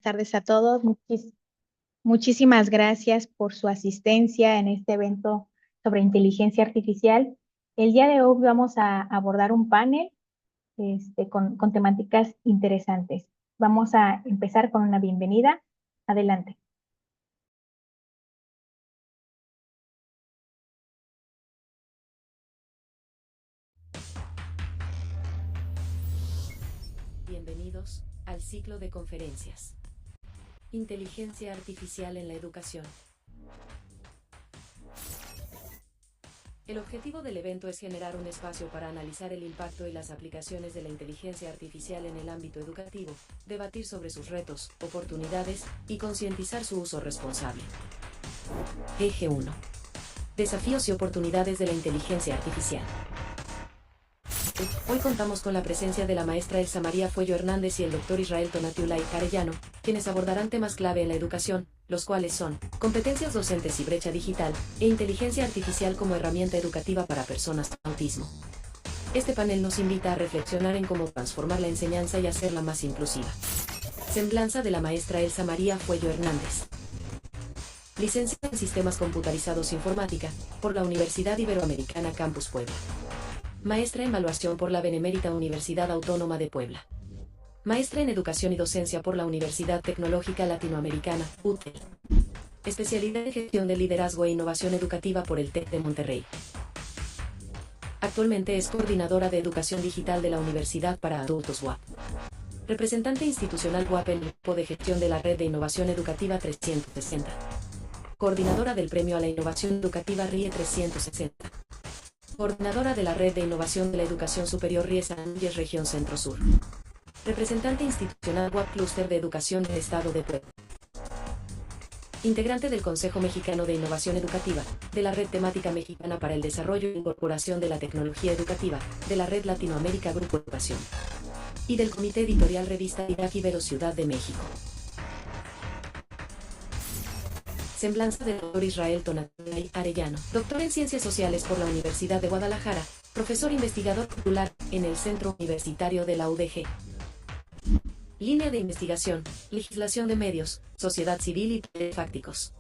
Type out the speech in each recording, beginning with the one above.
tardes a todos. Muchísimas gracias por su asistencia en este evento sobre inteligencia artificial. El día de hoy vamos a abordar un panel con temáticas interesantes. Vamos a empezar con una bienvenida. Adelante. Bienvenidos al ciclo de conferencias. Inteligencia artificial en la educación. El objetivo del evento es generar un espacio para analizar el impacto y las aplicaciones de la inteligencia artificial en el ámbito educativo, debatir sobre sus retos, oportunidades y concientizar su uso responsable. Eje 1. Desafíos y oportunidades de la inteligencia artificial. Hoy contamos con la presencia de la maestra Elsa María Fuello Hernández y el doctor Israel Tonatiuh Arellano, quienes abordarán temas clave en la educación, los cuales son competencias docentes y brecha digital, e inteligencia artificial como herramienta educativa para personas con autismo. Este panel nos invita a reflexionar en cómo transformar la enseñanza y hacerla más inclusiva. Semblanza de la maestra Elsa María Fuello Hernández. Licenciada en Sistemas Computarizados Informática, por la Universidad Iberoamericana Campus Puebla. Maestra en Evaluación por la Benemérita Universidad Autónoma de Puebla. Maestra en Educación y Docencia por la Universidad Tecnológica Latinoamericana, UTEL. Especialidad en Gestión de Liderazgo e Innovación Educativa por el TEC de Monterrey. Actualmente es coordinadora de Educación Digital de la Universidad para Adultos UAP. Representante institucional UAP en el Grupo de Gestión de la Red de Innovación Educativa 360. Coordinadora del Premio a la Innovación Educativa RIE 360. Coordinadora de la Red de Innovación de la Educación Superior RIE San Luis Región Centro-Sur. Representante institucional UAP Clúster de Educación del Estado de Puebla. Integrante del Consejo Mexicano de Innovación Educativa, de la Red Temática Mexicana para el Desarrollo e Incorporación de la Tecnología Educativa, de la Red Latinoamérica Grupo Educación. Y del Comité Editorial Revista Irak Ibero Ciudad de México. Semblanza del doctor Israel Tonatiuh Arellano, doctor en Ciencias Sociales por la Universidad de Guadalajara, profesor investigador titular en el Centro Universitario de la UDG. Línea de investigación, legislación de medios, sociedad civil y poderes fácticos.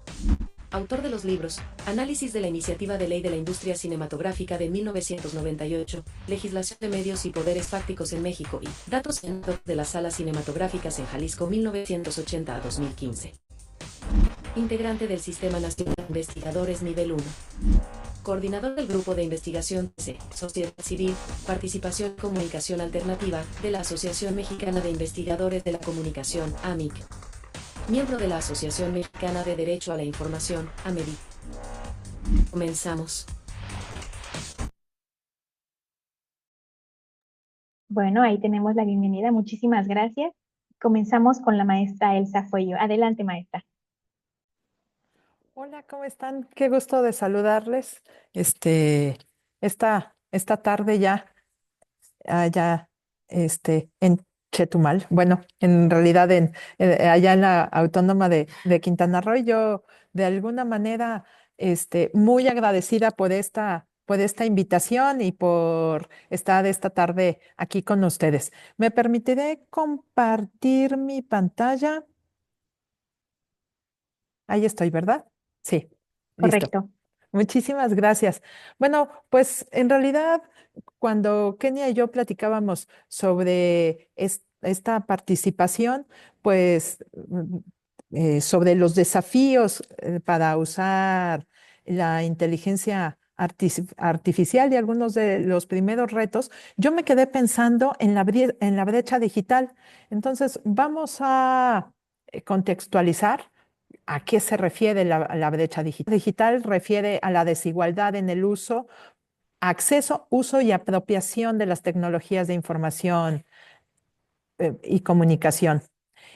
Autor de los libros, Análisis de la Iniciativa de Ley de la Industria Cinematográfica de 1998, Legislación de Medios y Poderes Fácticos en México y Datos de las Salas Cinematográficas en Jalisco 1980 a 2015. Integrante del Sistema Nacional de Investigadores Nivel 1. Coordinador del Grupo de Investigación C, Sociedad Civil, Participación y Comunicación Alternativa, de la Asociación Mexicana de Investigadores de la Comunicación, AMIC. Miembro de la Asociación Mexicana de Derecho a la Información, AMEDI. Comenzamos. Bueno, ahí tenemos la bienvenida. Muchísimas gracias. Comenzamos con la maestra Elsa Fuello. Adelante, maestra. Hola, ¿cómo están? Qué gusto de saludarles. Esta tarde ya allá, en Chetumal. Bueno, en realidad allá en la Autónoma de Quintana Roo. Y yo de alguna manera, muy agradecida por esta invitación y por estar esta tarde aquí con ustedes. ¿Me permitiré compartir mi pantalla? Ahí estoy, ¿verdad? Sí, listo. Correcto. Muchísimas gracias. Bueno, pues en realidad cuando Kenia y yo platicábamos sobre esta participación, pues sobre los desafíos para usar la inteligencia artificial y algunos de los primeros retos, yo me quedé pensando en en la brecha digital. Entonces, vamos a contextualizar. ¿A qué se refiere la brecha digital? Digital refiere a la desigualdad en el uso, acceso, uso y apropiación de las tecnologías de información y comunicación.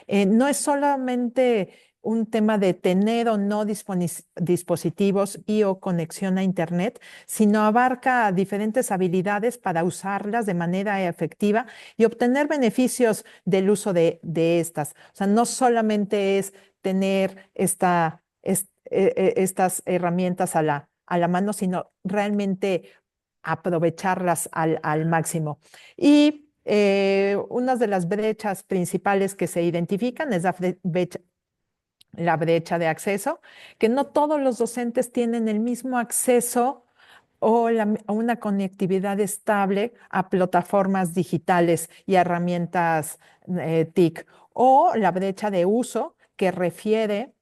No es solamente un tema de tener o no dispositivos y o conexión a Internet, sino abarca diferentes habilidades para usarlas de manera efectiva y obtener beneficios del uso de estas. O sea, no solamente es tener estas herramientas a la mano, sino realmente aprovecharlas al máximo. Y Una de las brechas principales que se identifican es la brecha de acceso, que no todos los docentes tienen el mismo acceso o a una conectividad estable a plataformas digitales y herramientas TIC, o la brecha de uso que refiere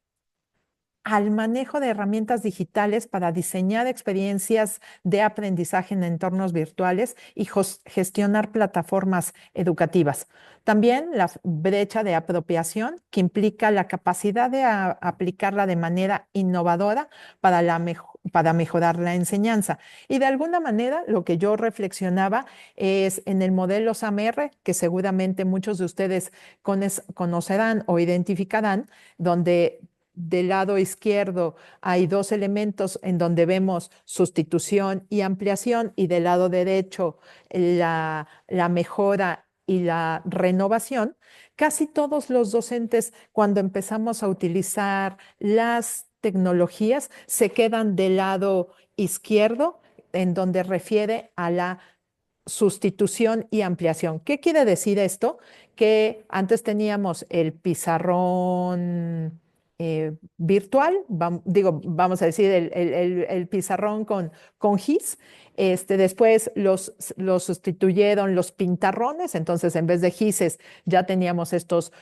al manejo de herramientas digitales para diseñar experiencias de aprendizaje en entornos virtuales y gestionar plataformas educativas. También la brecha de apropiación, que implica la capacidad de aplicarla de manera innovadora para, para mejorar la enseñanza. Y de alguna manera, lo que yo reflexionaba es en el modelo SAMR, que seguramente muchos de ustedes conocerán o identificarán, donde del lado izquierdo hay dos elementos en donde vemos sustitución y ampliación, y del lado derecho la mejora y la renovación. Casi todos los docentes, cuando empezamos a utilizar las tecnologías, se quedan del lado izquierdo, en donde refiere a la sustitución y ampliación. ¿Qué quiere decir esto? Que antes teníamos el pizarrón virtual, digo, vamos a decir el pizarrón con GIS. Después los sustituyeron los pintarrones, entonces en vez de gises ya teníamos estos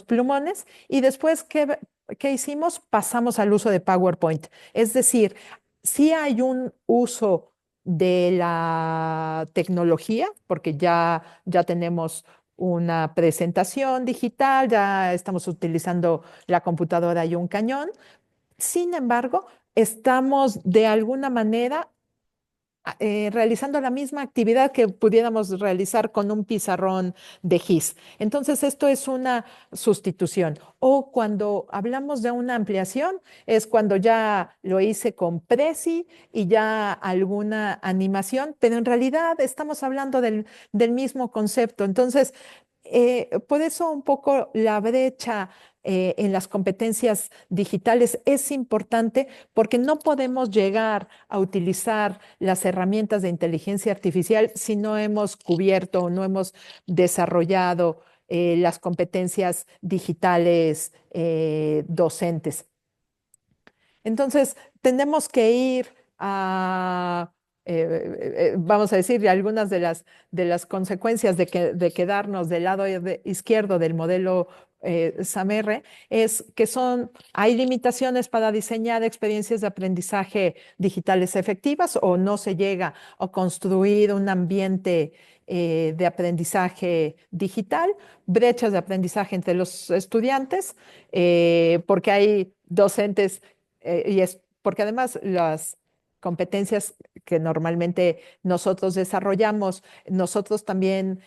plumones. Y después, ¿qué hicimos? Pasamos al uso de PowerPoint. Es decir, sí hay un uso de la tecnología, porque ya tenemos una presentación digital, ya estamos utilizando la computadora y un cañón. Sin embargo, estamos de alguna manera realizando la misma actividad que pudiéramos realizar con un pizarrón de GIS. Entonces, esto es una sustitución. O cuando hablamos de una ampliación, es cuando ya lo hice con Prezi y ya alguna animación, pero en realidad estamos hablando del mismo concepto. Entonces, por eso un poco la brecha en las competencias digitales es importante, porque no podemos llegar a utilizar las herramientas de inteligencia artificial si no hemos cubierto o no hemos desarrollado las competencias digitales docentes. Entonces, tenemos que ir a, vamos a decir, algunas de las consecuencias de quedarnos del lado izquierdo del modelo SAMR, es que hay limitaciones para diseñar experiencias de aprendizaje digitales efectivas, o no se llega a construir un ambiente de aprendizaje digital, brechas de aprendizaje entre los estudiantes, porque hay docentes y es porque además las competencias que normalmente nosotros desarrollamos, nosotros también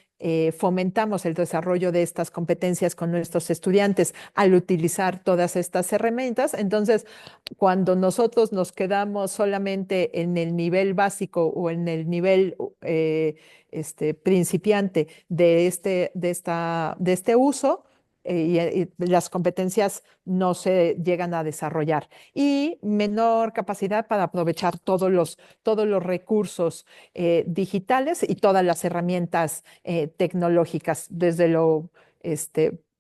fomentamos el desarrollo de estas competencias con nuestros estudiantes al utilizar todas estas herramientas. Entonces, cuando nosotros nos quedamos solamente en el nivel básico o en el nivel principiante de este uso, y las competencias no se llegan a desarrollar, y menor capacidad para aprovechar todos los recursos digitales y todas las herramientas tecnológicas, desde lo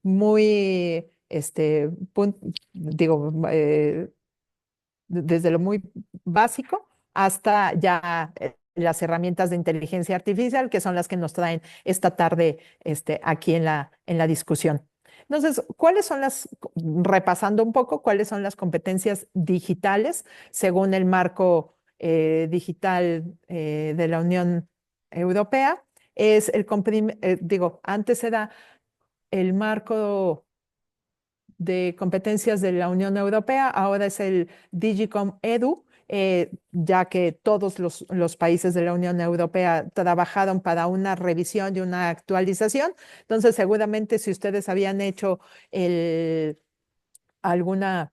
muy, digo, desde lo muy básico hasta ya las herramientas de inteligencia artificial, que son las que nos traen esta tarde aquí en la discusión. Entonces, repasando un poco, cuáles son las competencias digitales según el marco digital de la Unión Europea? Antes era el marco de competencias de la Unión Europea, ahora es el Digicom Edu, ya que todos los países de la Unión Europea trabajaron para una revisión y una actualización. Entonces, seguramente si ustedes habían hecho alguna,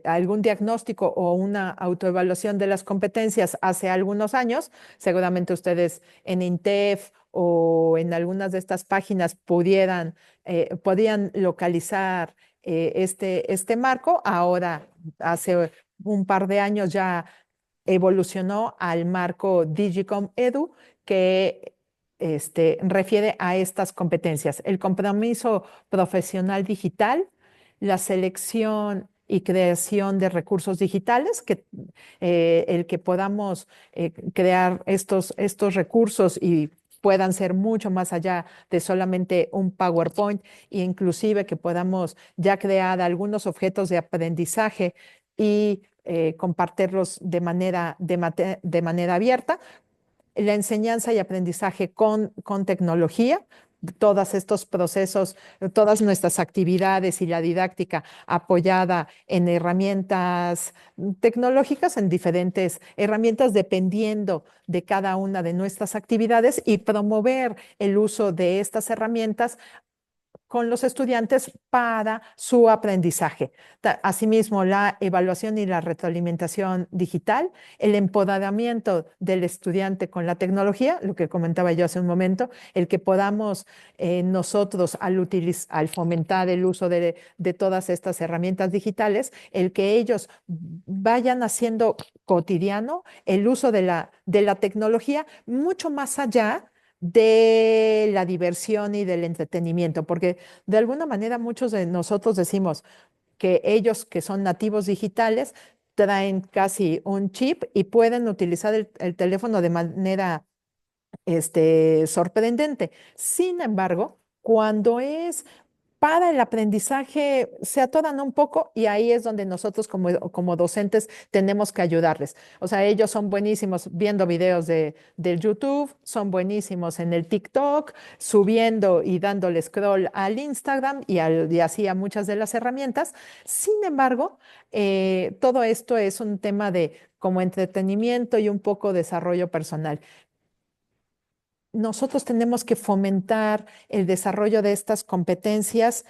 algún diagnóstico o una autoevaluación de las competencias hace algunos años, seguramente ustedes en INTEF o en algunas de estas páginas podían localizar este marco. Ahora, hace un par de años ya evolucionó al marco Digicom Edu, que refiere a estas competencias: el compromiso profesional digital, la selección y creación de recursos digitales, el que podamos crear estos recursos y puedan ser mucho más allá de solamente un PowerPoint, e inclusive que podamos ya crear algunos objetos de aprendizaje y compartirlos de manera abierta. La enseñanza y aprendizaje con tecnología, todos estos procesos, todas nuestras actividades y la didáctica apoyada en herramientas tecnológicas, en diferentes herramientas dependiendo de cada una de nuestras actividades, y promover el uso de estas herramientas con los estudiantes para su aprendizaje. Asimismo, la evaluación y la retroalimentación digital, el empoderamiento del estudiante con la tecnología, lo que comentaba yo hace un momento, el que podamos nosotros al fomentar el uso de todas estas herramientas digitales, el que ellos vayan haciendo cotidiano el uso de la tecnología, mucho más allá de la diversión y del entretenimiento, porque de alguna manera muchos de nosotros decimos que ellos, que son nativos digitales, traen casi un chip y pueden utilizar el teléfono de manera sorprendente. Sin embargo, cuando es para el aprendizaje, se atoran un poco, y ahí es donde nosotros como docentes tenemos que ayudarles. O sea, ellos son buenísimos viendo videos del YouTube, son buenísimos en el TikTok, subiendo y dándole scroll al Instagram y así a muchas de las herramientas. Sin embargo, todo esto es un tema de como entretenimiento y un poco desarrollo personal. Nosotros tenemos que fomentar el desarrollo de estas competencias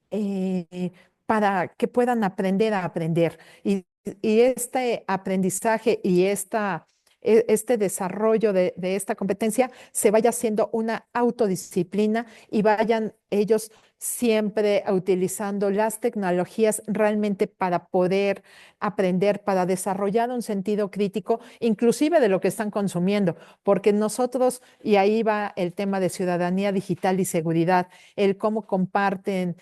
eh, para que puedan aprender a aprender. Y este aprendizaje y este desarrollo de esta competencia se vaya haciendo una autodisciplina, y vayan ellos siempre utilizando las tecnologías realmente para poder aprender, para desarrollar un sentido crítico, inclusive de lo que están consumiendo, porque nosotros, y ahí va el tema de ciudadanía digital y seguridad, el cómo comparten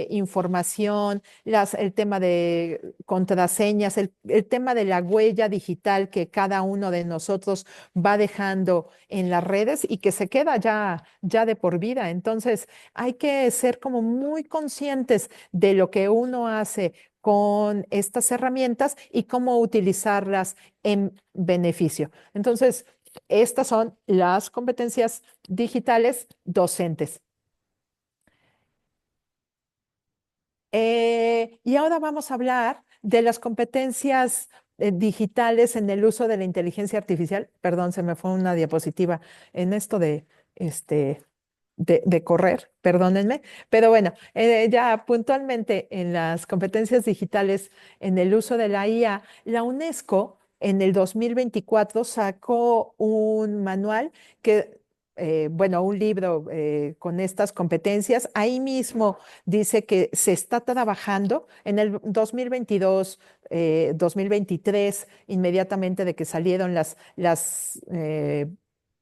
información, el tema de contraseñas, el tema de la huella digital que cada uno de nosotros va dejando en las redes y que se queda ya de por vida. Entonces, hay que ser como muy conscientes de lo que uno hace con estas herramientas y cómo utilizarlas en beneficio. Entonces, estas son las competencias digitales docentes. Y ahora vamos a hablar de las competencias digitales en el uso de la inteligencia artificial. Perdón, se me fue una diapositiva en esto este, de correr, perdónenme. Pero bueno, ya puntualmente en las competencias digitales en el uso de la IA, la UNESCO en el 2024 sacó un manual bueno, un libro con estas competencias. Ahí mismo dice que se está trabajando en el 2022, 2023, inmediatamente de que salieron las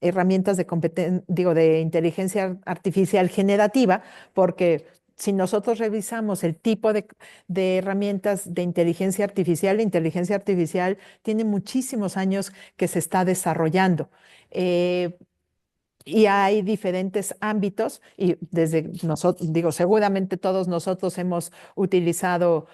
herramientas de inteligencia artificial generativa, porque si nosotros revisamos el tipo de herramientas de inteligencia artificial, la inteligencia artificial tiene muchísimos años que se está desarrollando. Y hay diferentes ámbitos, y desde nosotros, digo, seguramente todos nosotros hemos utilizado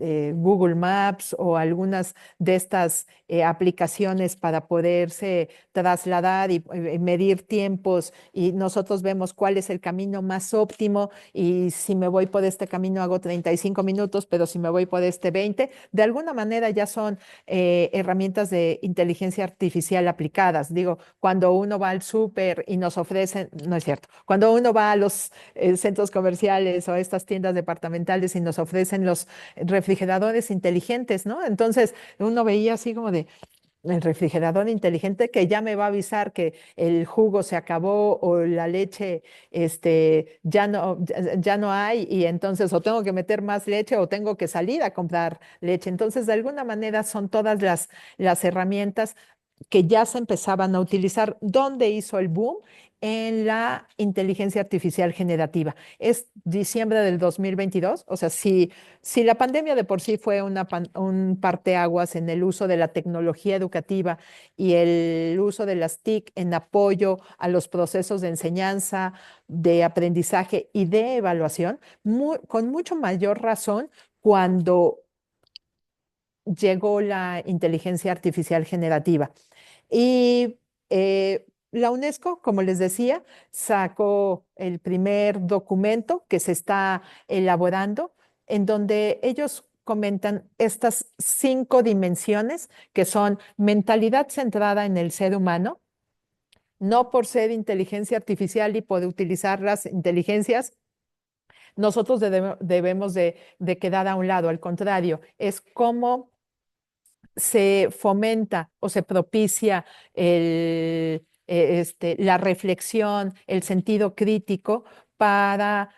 Google Maps o algunas de estas aplicaciones para poderse trasladar y medir tiempos, y nosotros vemos cuál es el camino más óptimo, y si me voy por este camino hago 35 minutos, pero si me voy por este 20, de alguna manera ya son herramientas de inteligencia artificial aplicadas. Digo, cuando uno va al súper y nos ofrecen, no es cierto, cuando uno va a los centros comerciales o a estas tiendas departamentales y nos ofrecen los refrigeradores inteligentes, ¿no? Entonces uno veía así como de el refrigerador inteligente que ya me va a avisar que el jugo se acabó o la leche ya no hay, y entonces o tengo que meter más leche o tengo que salir a comprar leche. Entonces, de alguna manera son todas las herramientas que ya se empezaban a utilizar. ¿Dónde hizo el boom? En la inteligencia artificial generativa. Es diciembre del 2022, o sea, si la pandemia de por sí fue un parteaguas en el uso de la tecnología educativa y el uso de las TIC en apoyo a los procesos de enseñanza, de aprendizaje y de evaluación, con mucho mayor razón cuando llegó la inteligencia artificial generativa. Y la UNESCO, como les decía, sacó el primer documento que se está elaborando, en donde ellos comentan estas 5 dimensiones que son mentalidad centrada en el ser humano, no por ser inteligencia artificial y por utilizar las inteligencias. Nosotros debemos de quedar a un lado, al contrario, es como se fomenta o se propicia la reflexión, el sentido crítico para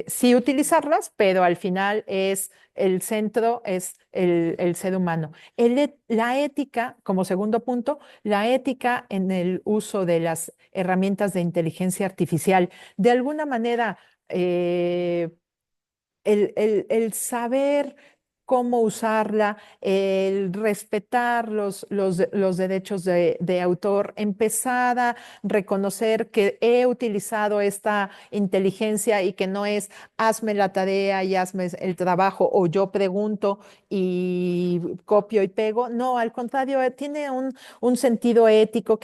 sí utilizarlas, pero al final el centro es el ser humano. La ética, como segundo punto, la ética en el uso de las herramientas de inteligencia artificial, de alguna manera, el saber cómo usarla, el respetar los derechos de autor, empezar a reconocer que he utilizado esta inteligencia y que no es hazme la tarea y hazme el trabajo o yo pregunto y copio y pego. No, al contrario, tiene un sentido ético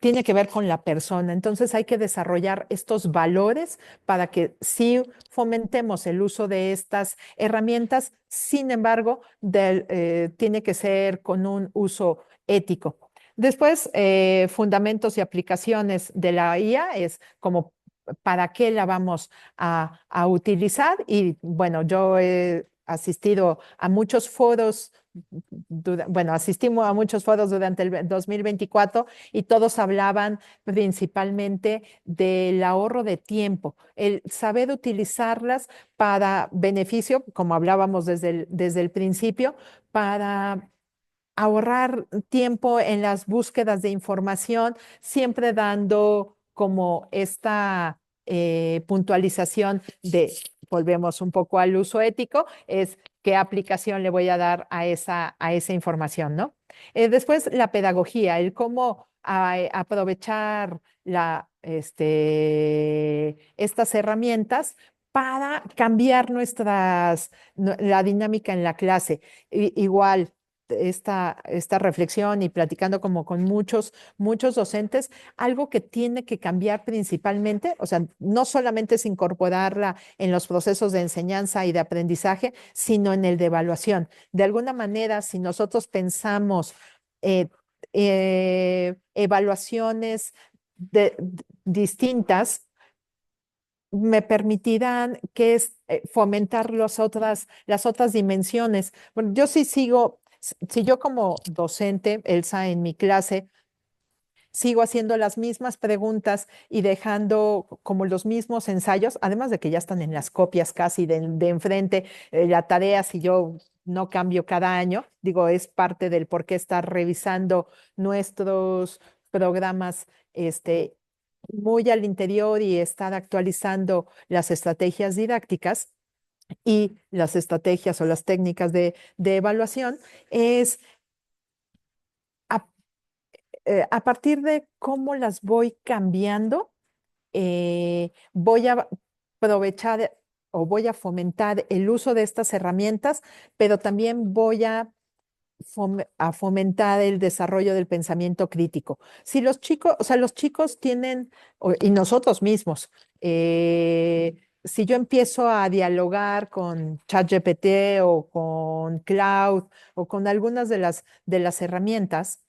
tiene que ver con la persona. Entonces hay que desarrollar estos valores para que sí fomentemos el uso de estas herramientas. Sin embargo, tiene que ser con un uso ético. Después, fundamentos y aplicaciones de la IA es como para qué la vamos a utilizar. Y bueno, yo he asistido a muchos foros, bueno, asistimos a muchos foros durante el 2024 y todos hablaban principalmente del ahorro de tiempo, el saber utilizarlas para beneficio, como hablábamos desde el principio, para ahorrar tiempo en las búsquedas de información, siempre dando como esta puntualización volvemos un poco al uso ético, es qué aplicación le voy a dar a esa información, ¿no? Después, la pedagogía, el cómo aprovechar estas herramientas para cambiar la dinámica en la clase. Igual, esta reflexión y platicando como con muchos docentes, algo que tiene que cambiar principalmente, o sea, no solamente es incorporarla en los procesos de enseñanza y de aprendizaje, sino en el de evaluación. De alguna manera, si nosotros pensamos eh, evaluaciones distintas, me permitirán fomentar las otras dimensiones. Bueno, yo sí sigo, si yo como docente, Elsa, en mi clase, sigo haciendo las mismas preguntas y dejando como los mismos ensayos, además de que ya están en las copias casi de enfrente, la tarea, si yo no cambio cada año, digo, es parte del por qué estar revisando nuestros programas, muy al interior y estar actualizando las estrategias didácticas y las estrategias o las técnicas de evaluación, es a, a partir de cómo las voy cambiando, voy a aprovechar o voy a fomentar el uso de estas herramientas, pero también voy a fomentar el desarrollo del pensamiento crítico. Si los chicos, o sea, los chicos tienen, y nosotros mismos, si yo empiezo a dialogar con ChatGPT o con Cloud o con algunas de las herramientas,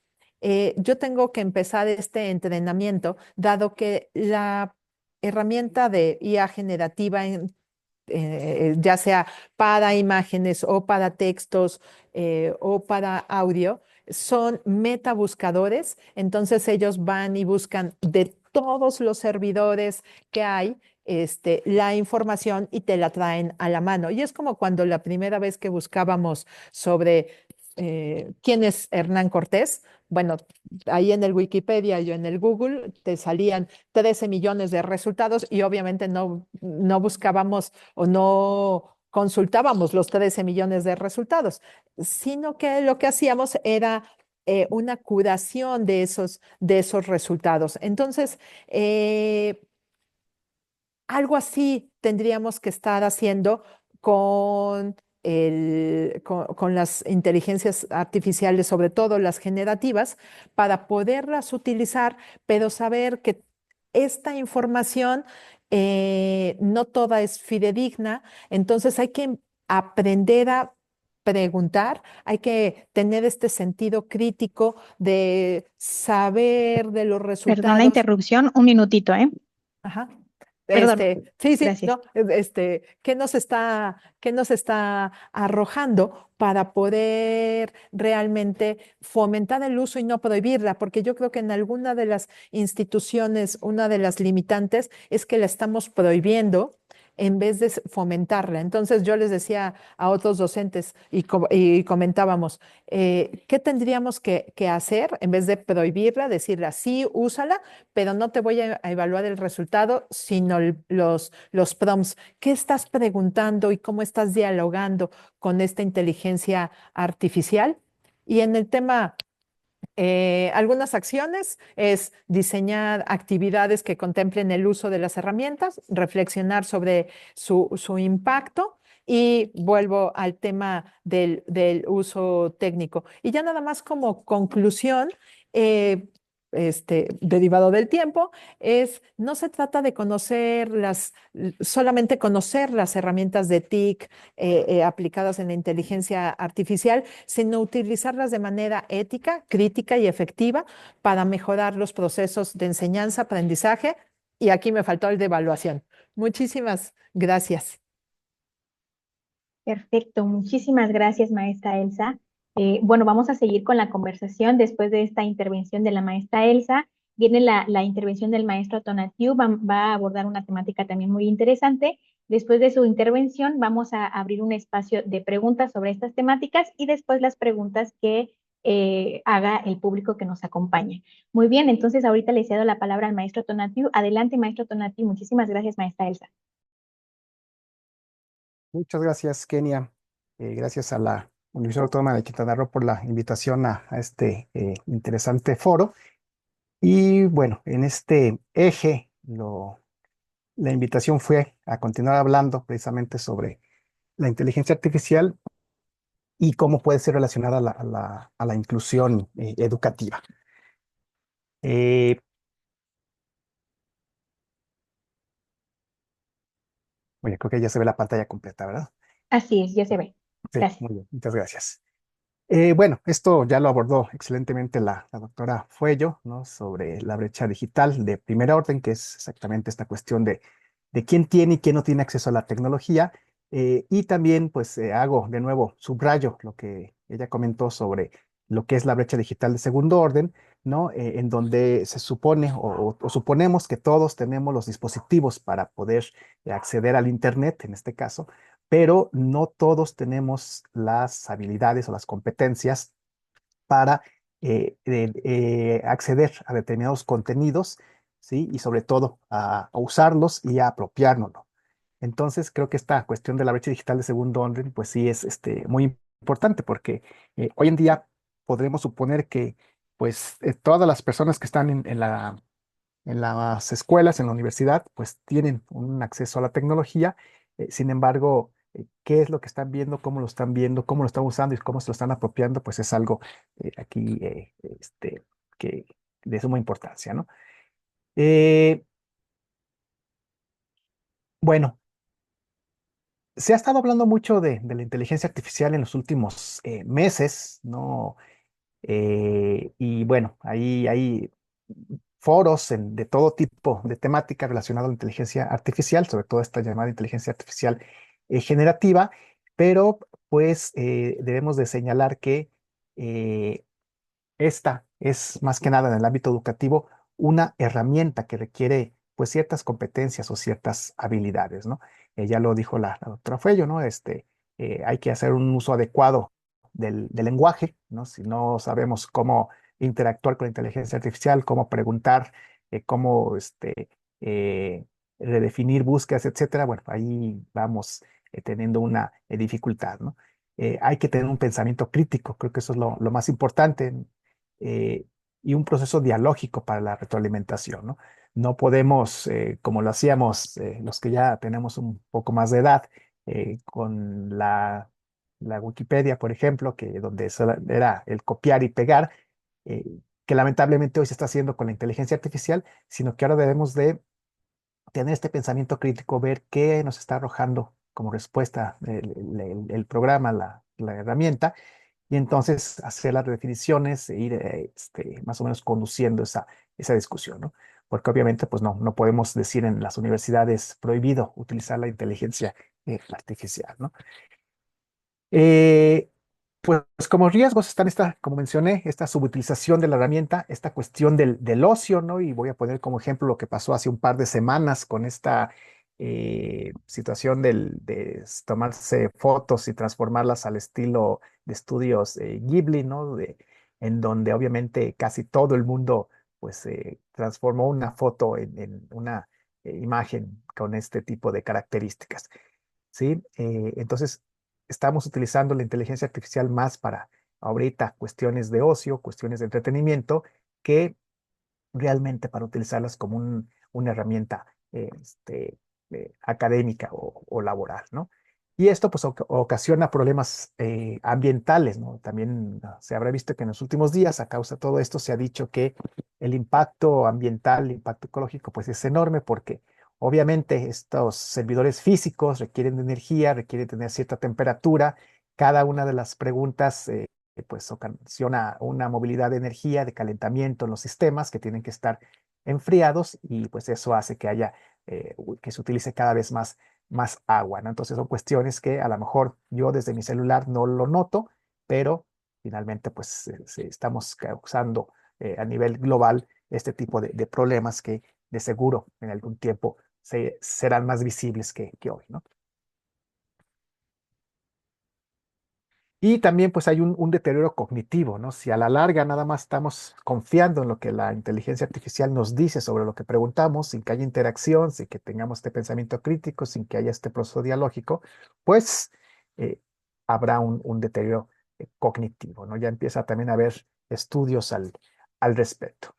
yo tengo que empezar este entrenamiento, dado que la herramienta de IA generativa ya sea para imágenes o para textos o para audio, son metabuscadores. Entonces ellos van y buscan de todos los servidores que hay la información y te la traen a la mano. Y es como cuando la primera vez que buscábamos sobre ¿quién es Hernán Cortés? Bueno, ahí en el Wikipedia y en el Google te salían 13 millones de resultados y obviamente no buscábamos o no consultábamos los 13 millones de resultados, sino que lo que hacíamos era una curación de esos resultados. Entonces, algo así tendríamos que estar haciendo con, con las inteligencias artificiales, sobre todo las generativas, para poderlas utilizar, pero saber que esta información no toda es fidedigna, entonces hay que aprender a preguntar, hay que tener este sentido crítico de saber de los Perdón la resultados. interrupción, un minutito, ¿eh? Ajá. Perdón, Sí, sí, gracias. no, qué nos está arrojando para poder realmente fomentar el uso y no prohibirla? Porque yo creo que en alguna de las instituciones, una de las limitantes es que la estamos prohibiendo en vez de fomentarla. Entonces yo les decía a otros docentes y comentábamos, ¿qué tendríamos que hacer en vez de prohibirla? Decirla, sí, úsala, pero no te voy a evaluar el resultado, sino los prompts. ¿Qué estás preguntando y cómo estás dialogando con esta inteligencia artificial? Y en el tema, algunas acciones es diseñar actividades que contemplen el uso de las herramientas, reflexionar sobre su impacto. Y vuelvo al tema del uso técnico. Y ya nada más como conclusión, eh, derivado del tiempo, no se trata de solamente conocer las herramientas de TIC aplicadas en la inteligencia artificial, sino utilizarlas de manera ética, crítica y efectiva para mejorar los procesos de enseñanza, aprendizaje. Y aquí me faltó el de evaluación. Muchísimas gracias. Perfecto, muchísimas gracias, maestra Elsa. Bueno, vamos a seguir con la conversación después de esta intervención de la maestra Elsa. Viene la intervención del maestro Tonatiu, va a abordar una temática también muy interesante. Después de su intervención, vamos a abrir un espacio de preguntas sobre estas temáticas y después las preguntas que haga el público que nos acompaña. Muy bien, entonces ahorita le cedo la palabra al maestro Tonatiu. Adelante, maestro Tonatiu. Muchísimas gracias, maestra Elsa. Muchas gracias, Kenia. Gracias a la Universidad Autónoma de Quintana Roo por la invitación a este interesante foro. Y bueno, en este eje, la invitación fue a continuar hablando precisamente sobre la inteligencia artificial y cómo puede ser relacionada a la inclusión educativa. Eh, bueno, creo que ya se ve la pantalla completa, ¿verdad? Así es, ya se ve. Sí, Gracias. muy bien, muchas gracias. Bueno, esto ya lo abordó excelentemente la doctora Fuello, ¿no? Sobre la brecha digital de primer orden, que es exactamente esta cuestión de quién tiene y quién no tiene acceso a la tecnología. Y también, pues, hago de nuevo, subrayo lo que ella comentó sobre lo que es la brecha digital de segundo orden, ¿no? En donde se supone o suponemos que todos tenemos los dispositivos para poder acceder al Internet, en este caso, pero no todos tenemos las habilidades o las competencias para acceder a determinados contenidos, ¿sí? Y sobre todo a usarlos y a apropiarnos. Entonces, creo que esta cuestión de la brecha digital de segundo orden, pues sí es muy importante porque hoy en día podremos suponer que pues todas las personas que están en las escuelas, en la universidad, pues tienen un acceso a la tecnología. Sin embargo, qué es lo que están viendo, cómo lo están usando y cómo se lo están apropiando, pues es algo aquí que de suma importancia, ¿no? Eh, bueno, se ha estado hablando mucho de la inteligencia artificial en los últimos meses, ¿no? Y bueno, ahí hay foros de todo tipo de temática relacionada a la inteligencia artificial, sobre todo esta llamada inteligencia artificial generativa, pero pues debemos de señalar que eh, esta es más que nada en el ámbito educativo una herramienta que requiere pues ciertas competencias o ciertas habilidades, ¿no? Ya lo dijo la doctora Fuello, ¿no? Hay que hacer un uso adecuado del lenguaje, ¿no? Si no sabemos cómo interactuar con la inteligencia artificial, cómo preguntar, cómo eh, redefinir búsquedas, etcétera, bueno, ahí vamos teniendo una dificultad, ¿no? Hay que tener un pensamiento crítico, creo que eso es lo más importante, eh, y un proceso dialógico para la retroalimentación, ¿no? No podemos, como lo hacíamos los que ya tenemos un poco más de edad, con la Wikipedia, por ejemplo, que donde era el copiar y pegar, eh, que lamentablemente hoy se está haciendo con la inteligencia artificial, sino que ahora debemos de tener este pensamiento crítico, ver qué nos está arrojando como respuesta el programa, la herramienta, y entonces hacer las redefiniciones e ir más o menos conduciendo esa discusión, ¿no? Porque obviamente pues no podemos decir en las universidades prohibido utilizar la inteligencia artificial, ¿no? Eh, pues como riesgos están como mencioné, esta subutilización de la herramienta, esta cuestión del ocio, ¿no? Y voy a poner como ejemplo lo que pasó hace un par de semanas con esta situación de tomarse fotos y transformarlas al estilo de estudios Ghibli, ¿no? En donde obviamente casi todo el mundo pues transformó una foto en una imagen con este tipo de características. ¿Sí? Entonces, estamos utilizando la inteligencia artificial más para ahorita cuestiones de ocio, cuestiones de entretenimiento, que realmente para utilizarlas como una herramienta académica o laboral, ¿no? Y esto pues ocasiona problemas ambientales, ¿no? También se habrá visto que en los últimos días, a causa de todo esto, se ha dicho que el impacto ambiental, el impacto ecológico, pues es enorme porque obviamente estos servidores físicos requieren de energía, requieren tener cierta temperatura. Cada una de las preguntas pues ocasiona una movilidad de energía, de calentamiento en los sistemas que tienen que estar enfriados y pues eso hace que haya, que se utilice cada vez más agua, ¿no? Entonces son cuestiones que a lo mejor yo desde mi celular no lo noto, pero finalmente pues estamos causando a nivel global este tipo de problemas que de seguro en algún tiempo serán más visibles que hoy, ¿no? Y también pues hay un deterioro cognitivo, ¿no? Si a la larga nada más estamos confiando en lo que la inteligencia artificial nos dice sobre lo que preguntamos, sin que haya interacción, sin que tengamos este pensamiento crítico, sin que haya este proceso dialógico, pues eh, habrá un deterioro cognitivo, ¿no? Ya empieza también a haber estudios al respecto,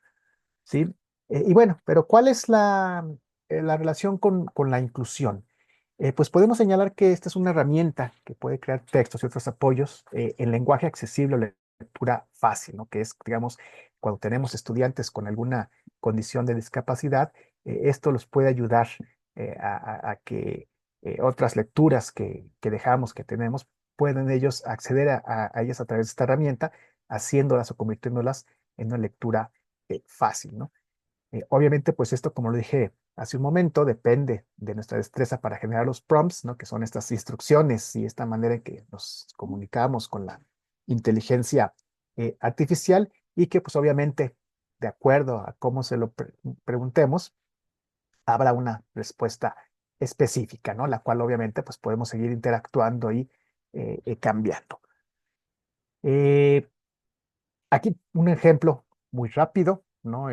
¿sí? Y bueno, pero ¿cuál es la relación con la inclusión? Pues podemos señalar que esta es una herramienta que puede crear textos y otros apoyos en lenguaje accesible o lectura fácil, ¿no? Que es, digamos, cuando tenemos estudiantes con alguna condición de discapacidad, esto los puede ayudar a que otras lecturas que dejamos, que tenemos, pueden ellos acceder a ellas a través de esta herramienta, haciéndolas o convirtiéndolas en una lectura fácil, ¿no? Obviamente, pues esto, como lo dije hace un momento, depende de nuestra destreza para generar los prompts, ¿no? Que son estas instrucciones y esta manera en que nos comunicamos con la inteligencia artificial y que, pues obviamente, de acuerdo a cómo se lo preguntemos, habrá una respuesta específica, ¿no? La cual obviamente, pues podemos seguir interactuando y cambiando. Eh, Aquí un ejemplo muy rápido, ¿no?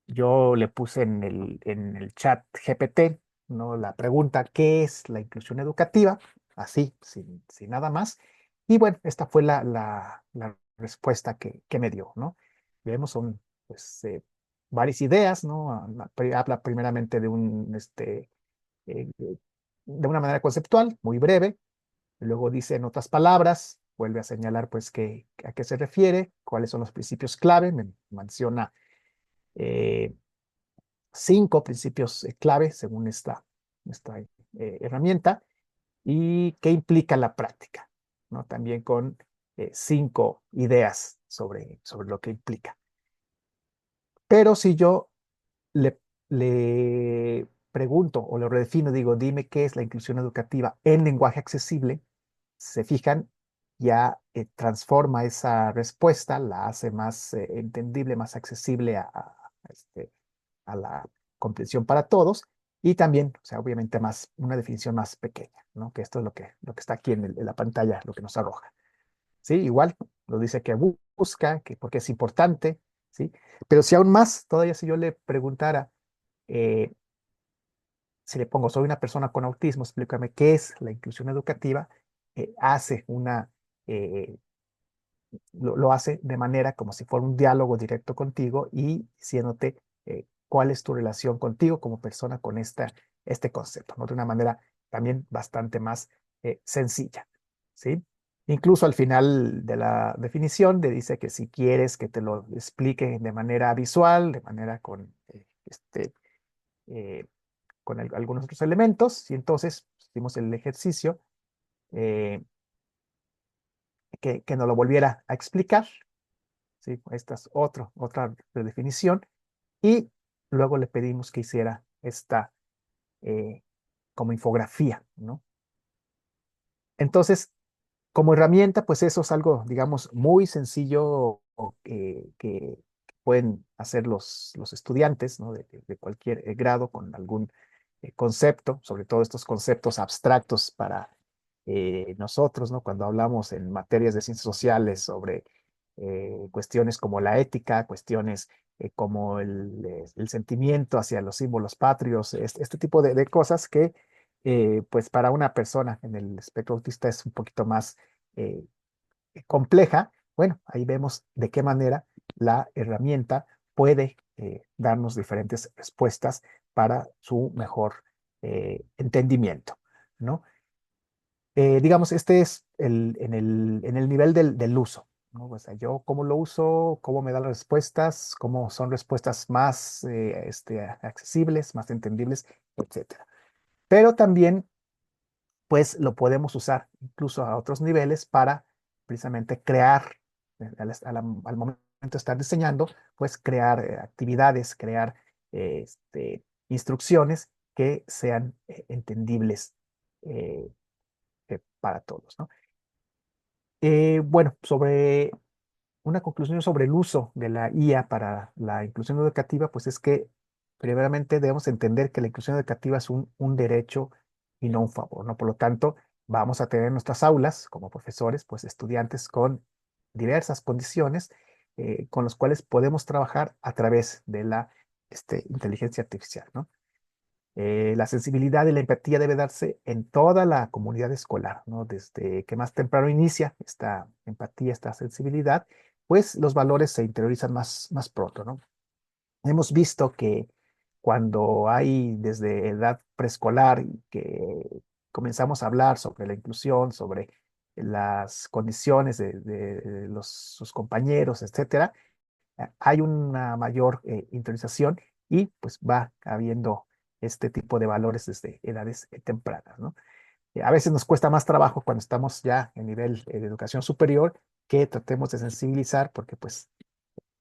Yo le puse en el chat GPT, ¿no? La pregunta, ¿qué es la inclusión educativa? Así, sin nada más. Y bueno, esta fue la respuesta que me dio, ¿no? Vemos, son, pues, varias ideas, ¿no? Habla primeramente de una manera conceptual, muy breve. Luego dice en otras palabras, vuelve a señalar pues a qué se refiere, cuáles son los principios clave, menciona eh, 5 principios clave según esta herramienta y qué implica la práctica, ¿no? También con 5 ideas sobre lo que implica. Pero si yo le pregunto o lo redefino, digo, dime qué es la inclusión educativa en lenguaje accesible, se fijan, ya transforma esa respuesta, la hace más entendible, más accesible a la comprensión para todos y también, o sea, obviamente una definición más pequeña, ¿no? Que esto es lo que está aquí en la pantalla, lo que nos arroja. ¿sí? Igual nos dice que busca, que porque es importante, ¿sí? Pero si aún más, todavía si yo le preguntara, eh, si le pongo, soy una persona con autismo, explícame qué es la inclusión educativa, hace eh, lo hace de manera como si fuera un diálogo directo contigo y diciéndote cuál es tu relación contigo como persona con este concepto, ¿no? De una manera también bastante más sencilla, ¿sí? Incluso al final de la definición te dice que si quieres que te lo explique de manera visual, de manera eh, con algunos otros elementos, y entonces hicimos el ejercicio eh, que nos lo volviera a explicar, ¿sí? Esta es otra definición. Y luego le pedimos que hiciera esta eh, como infografía, ¿no? Entonces, como herramienta, pues eso es algo, digamos, muy sencillo que pueden hacer los estudiantes, ¿no? De cualquier grado con algún concepto, sobre todo estos conceptos abstractos para nosotros, ¿no? Cuando hablamos en materias de ciencias sociales sobre cuestiones como la ética, cuestiones como el sentimiento hacia los símbolos patrios, este tipo de cosas que, pues para una persona en el espectro autista es un poquito más eh, compleja. Bueno, ahí vemos de qué manera la herramienta puede darnos diferentes respuestas para su mejor entendimiento, ¿no? Digamos, este es en el nivel del uso, ¿no? O sea, yo cómo lo uso, cómo me da las respuestas, cómo son respuestas más accesibles, más entendibles, etcétera. Pero también pues lo podemos usar incluso a otros niveles para precisamente crear, al momento de estar diseñando, pues crear actividades, crear instrucciones que sean entendibles eh, para todos, ¿no? Bueno, sobre una conclusión sobre el uso de la IA para la inclusión educativa, pues es que primeramente debemos entender que la inclusión educativa es un derecho y no un favor, ¿no? Por lo tanto, vamos a tener en nuestras aulas como profesores, pues estudiantes con diversas condiciones con los cuales podemos trabajar a través de la inteligencia artificial, ¿no? La sensibilidad y la empatía debe darse en toda la comunidad escolar, ¿no? Desde que más temprano inicia esta empatía, esta sensibilidad, pues los valores se interiorizan más pronto, ¿no? Hemos visto que cuando hay desde edad preescolar y que comenzamos a hablar sobre la inclusión, sobre las condiciones de sus compañeros, etcétera, hay una mayor interiorización y pues va habiendo este tipo de valores desde edades tempranas, ¿no? A veces nos cuesta más trabajo cuando estamos ya en nivel de educación superior que tratemos de sensibilizar porque pues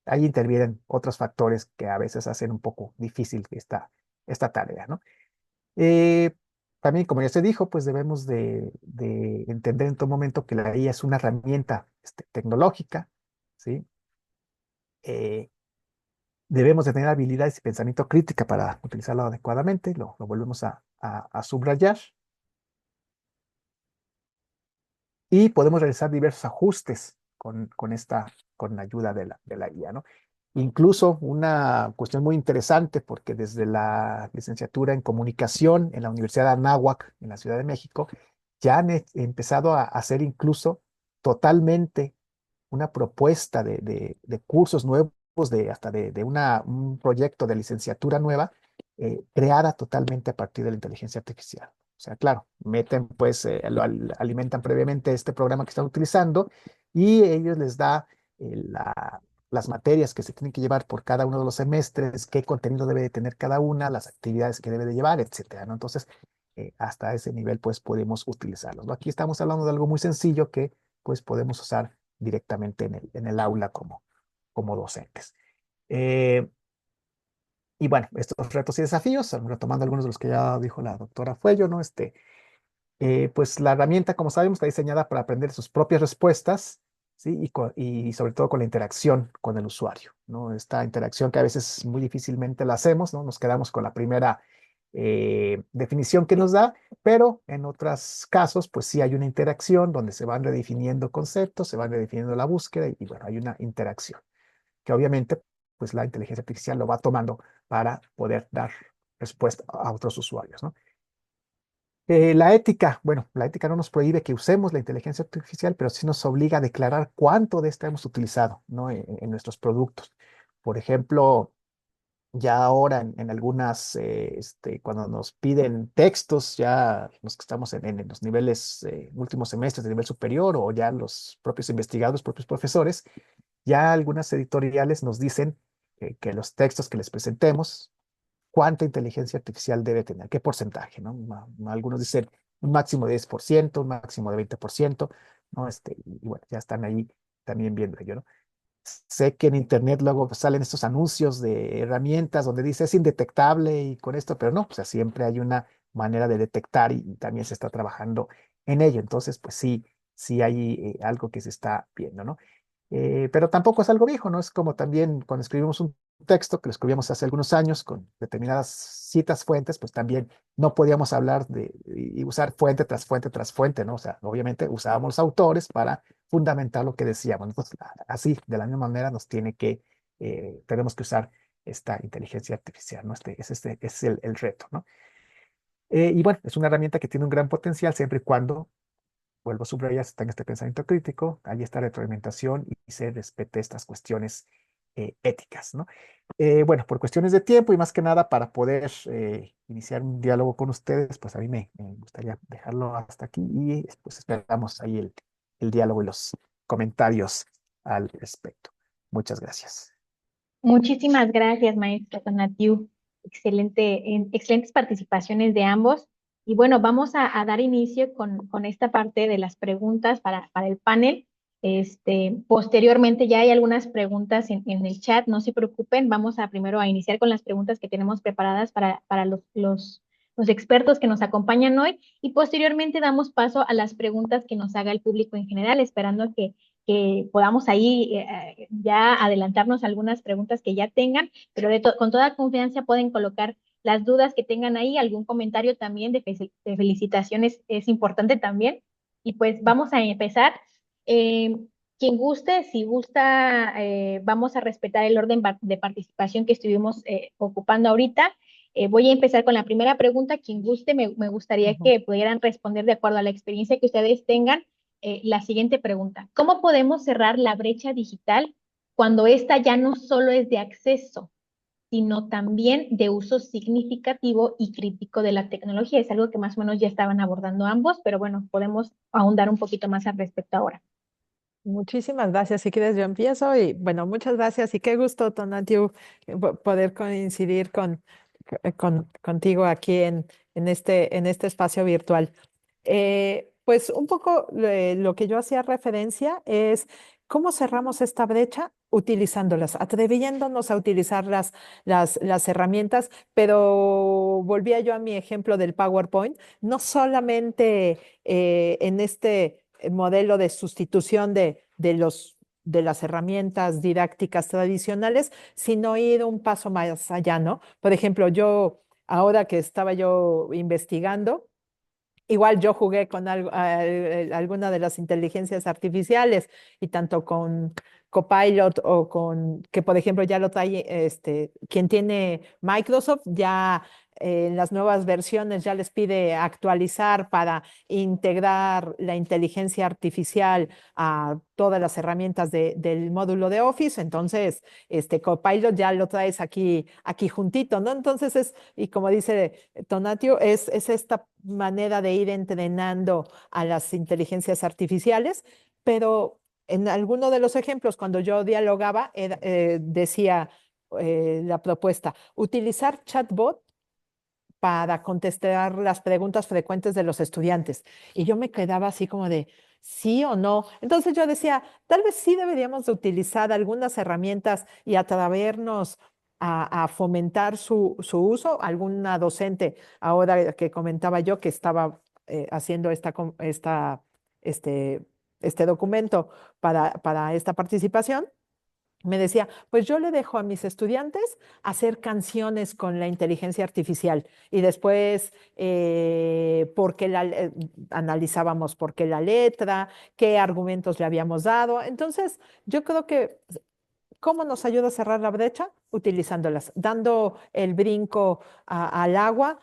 ahí intervienen otros factores que a veces hacen un poco difícil esta tarea, ¿no? Eh, También, como ya se dijo, pues debemos de entender en todo momento que la IA es una herramienta tecnológica, ¿sí? Eh, Debemos de tener habilidades y pensamiento crítica para utilizarlo adecuadamente, lo volvemos a subrayar, y podemos realizar diversos ajustes con la ayuda de la IA, ¿no? Incluso una cuestión muy interesante, porque desde la licenciatura en comunicación en la Universidad de Anáhuac, en la Ciudad de México, ya han empezado a hacer incluso totalmente una propuesta de cursos nuevos, hasta de un proyecto de licenciatura nueva, creada totalmente a partir de la inteligencia artificial. O sea, claro, meten, pues, alimentan previamente este programa que están utilizando y ellos les da las materias que se tienen que llevar por cada uno de los semestres, qué contenido debe de tener cada una, las actividades que debe de llevar, etcétera, ¿no? Entonces, hasta ese nivel, pues, podemos utilizarlos, ¿no? Aquí estamos hablando de algo muy sencillo que, pues, podemos usar directamente en el aula como docentes. Eh, y bueno, estos retos y desafíos, retomando algunos de los que ya dijo la doctora Fuello, ¿no? Pues la herramienta, como sabemos, está diseñada para aprender sus propias respuestas, ¿sí? Y sobre todo con la interacción con el usuario, ¿no? Esta interacción que a veces muy difícilmente la hacemos, ¿no? Nos quedamos con la primera definición que nos da, pero en otros casos, pues sí hay una interacción donde se van redefiniendo conceptos, se van redefiniendo la búsqueda y bueno, hay una interacción que obviamente pues la inteligencia artificial lo va tomando para poder dar respuesta a otros usuarios, ¿no? La ética, bueno, la ética no nos prohíbe que usemos la inteligencia artificial, pero sí nos obliga a declarar cuánto de esta hemos utilizado, ¿no? En nuestros productos. Por ejemplo, ya ahora en algunas, cuando nos piden textos, ya los que estamos en los niveles, últimos semestres de nivel superior o ya los propios investigadores, propios profesores, ya algunas editoriales nos dicen que los textos que les presentemos cuánta inteligencia artificial debe tener, qué porcentaje, ¿no? Algunos dicen un máximo de 10%, un máximo de 20%, ¿no? Y bueno, ya están ahí también viendo ello, ¿no? Sé que en internet luego pues, salen estos anuncios de herramientas donde dice es indetectable y con esto, pero no, o sea, siempre hay una manera de detectar y también se está trabajando en ello. Entonces, pues sí, sí hay algo que se está viendo, ¿no? Pero tampoco es algo viejo, ¿no? Es como también cuando escribimos un texto que lo escribíamos hace algunos años con determinadas citas fuentes, pues también no podíamos hablar y usar fuente tras fuente tras fuente, ¿no? O sea, obviamente usábamos los autores para fundamentar lo que decíamos. Entonces, así, de la misma manera, tenemos que usar esta inteligencia artificial, ¿no? Este es el reto, ¿no? Y bueno, es una herramienta que tiene un gran potencial siempre y cuando vuelvo a subrayar, está en este pensamiento crítico, hay esta retroalimentación y se respete estas cuestiones éticas, ¿no? Bueno, por cuestiones de tiempo y más que nada para poder iniciar un diálogo con ustedes, pues a mí me gustaría dejarlo hasta aquí y pues esperamos ahí el diálogo y los comentarios al respecto. Muchas gracias. Muchísimas gracias, maestro Tonatiu. Excelentes participaciones de ambos. Y bueno, vamos a dar inicio con esta parte de las preguntas para el panel. Posteriormente ya hay algunas preguntas en el chat, no se preocupen. Vamos a primero a iniciar con las preguntas que tenemos preparadas para los expertos que nos acompañan hoy y posteriormente damos paso a las preguntas que nos haga el público en general, esperando que podamos ahí ya adelantarnos a algunas preguntas que ya tengan, pero con toda confianza pueden colocar las dudas que tengan ahí, algún comentario también de felicitaciones es importante también. Y pues vamos a empezar. Eh, Quien guste, si gusta, vamos a respetar el orden de participación que estuvimos ocupando ahorita. Voy a empezar con la primera pregunta. Quien guste, me gustaría Ujú. que pudieran responder de acuerdo a la experiencia que ustedes tengan la siguiente pregunta. ¿Cómo podemos cerrar la brecha digital cuando esta ya no solo es de acceso, sino también de uso significativo y crítico de la tecnología? Es algo que más o menos ya estaban abordando ambos, pero bueno, podemos ahondar un poquito más al respecto ahora. Muchísimas gracias. Si quieres, yo empiezo. Y bueno, muchas gracias y qué gusto, Tonatiu, poder coincidir contigo aquí en este espacio virtual. Pues un poco lo que yo hacía referencia es cómo cerramos esta brecha utilizándolas, atreviéndonos a utilizar las herramientas, pero volvía yo a mi ejemplo del PowerPoint, no solamente en este modelo de sustitución de las herramientas didácticas tradicionales, sino ir un paso más allá, ¿no? Por ejemplo, ahora que estaba yo investigando, igual yo jugué con alguna de las inteligencias artificiales y tanto con Copilot o que por ejemplo ya lo trae, quien tiene Microsoft, ya en las nuevas versiones ya les pide actualizar para integrar la inteligencia artificial a todas las herramientas del módulo de Office. Entonces, Copilot ya lo traes aquí juntito, ¿no? Entonces y como dice Tonatio, es esta manera de ir entrenando a las inteligencias artificiales, pero en alguno de los ejemplos, cuando yo dialogaba, decía la propuesta, utilizar chatbot para contestar las preguntas frecuentes de los estudiantes. Y yo me quedaba así como de, sí o no. Entonces yo decía, tal vez sí deberíamos de utilizar algunas herramientas y atrevernos a fomentar su uso. Alguna docente, ahora que comentaba yo que estaba haciendo este documento para esta participación, me decía, pues yo le dejo a mis estudiantes hacer canciones con la inteligencia artificial y después analizábamos por qué la letra, qué argumentos le habíamos dado. Entonces, yo creo que ¿cómo nos ayuda a cerrar la brecha? Utilizándolas, dando el brinco al agua,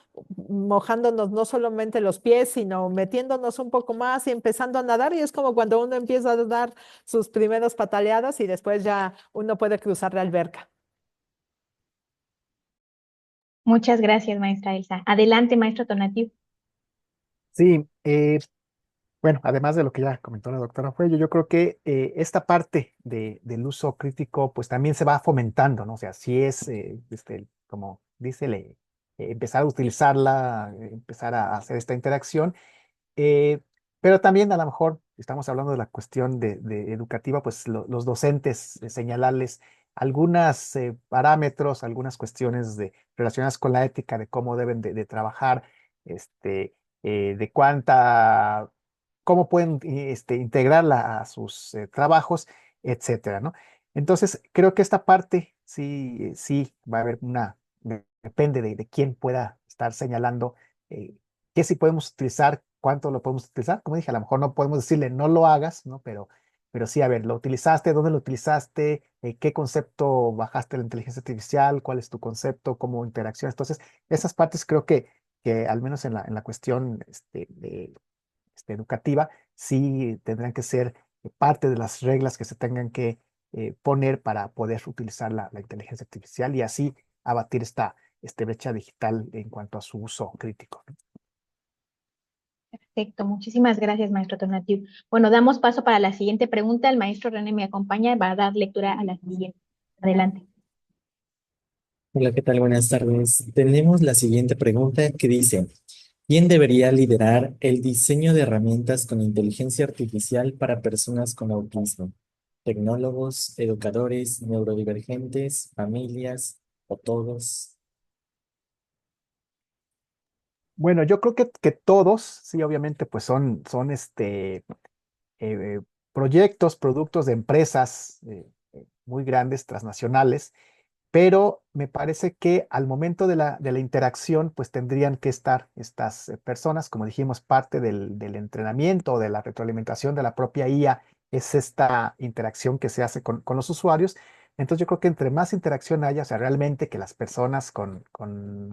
mojándonos no solamente los pies, sino metiéndonos un poco más y empezando a nadar. Y es como cuando uno empieza a dar sus primeros pataleadas y después ya uno puede cruzar la alberca. Muchas gracias, maestra Elsa. Adelante, maestro Tonatiuh. Sí, bueno, además de lo que ya comentó la doctora Fuello, yo creo que esta parte del uso crítico, pues también se va fomentando, ¿no? O sea, si es, como dice, empezar a utilizarla, empezar a hacer esta interacción, eh, pero también a lo mejor, estamos hablando de la cuestión de educativa, pues los docentes, señalarles algunos parámetros, algunas cuestiones relacionadas con la ética, de cómo deben de trabajar, este, de cómo pueden integrarla a sus trabajos, etcétera, ¿no? Entonces, creo que esta parte sí, sí va a haber depende de quién pueda estar señalando qué sí podemos utilizar, cuánto lo podemos utilizar. Como dije, a lo mejor no podemos decirle no lo hagas, ¿no? Pero sí, a ver, ¿lo utilizaste? ¿Dónde lo utilizaste? ¿Qué concepto bajaste la inteligencia artificial? ¿Cuál es tu concepto? ¿Cómo interacciones? Entonces, esas partes creo que al menos en la cuestión educativa, sí tendrán que ser parte de las reglas que se tengan que poner para poder utilizar la inteligencia artificial y así abatir esta brecha digital en cuanto a su uso crítico, ¿no? Perfecto, muchísimas gracias, maestro Tonatiuh. Bueno, damos paso para la siguiente pregunta. El maestro René me acompaña, va a dar lectura a la siguiente. Adelante. Hola, ¿qué tal? Buenas tardes. Tenemos la siguiente pregunta que dice, ¿quién debería liderar el diseño de herramientas con inteligencia artificial para personas con autismo? ¿Tecnólogos, educadores, neurodivergentes, familias o todos? Bueno, yo creo que todos, sí, obviamente, pues son eh, proyectos, productos de empresas muy grandes, transnacionales, pero me parece que al momento de la interacción, pues tendrían que estar estas personas, como dijimos, parte del entrenamiento, de la retroalimentación de la propia IA, es esta interacción que se hace con los usuarios. Entonces yo creo que entre más interacción haya, o sea, realmente que las personas con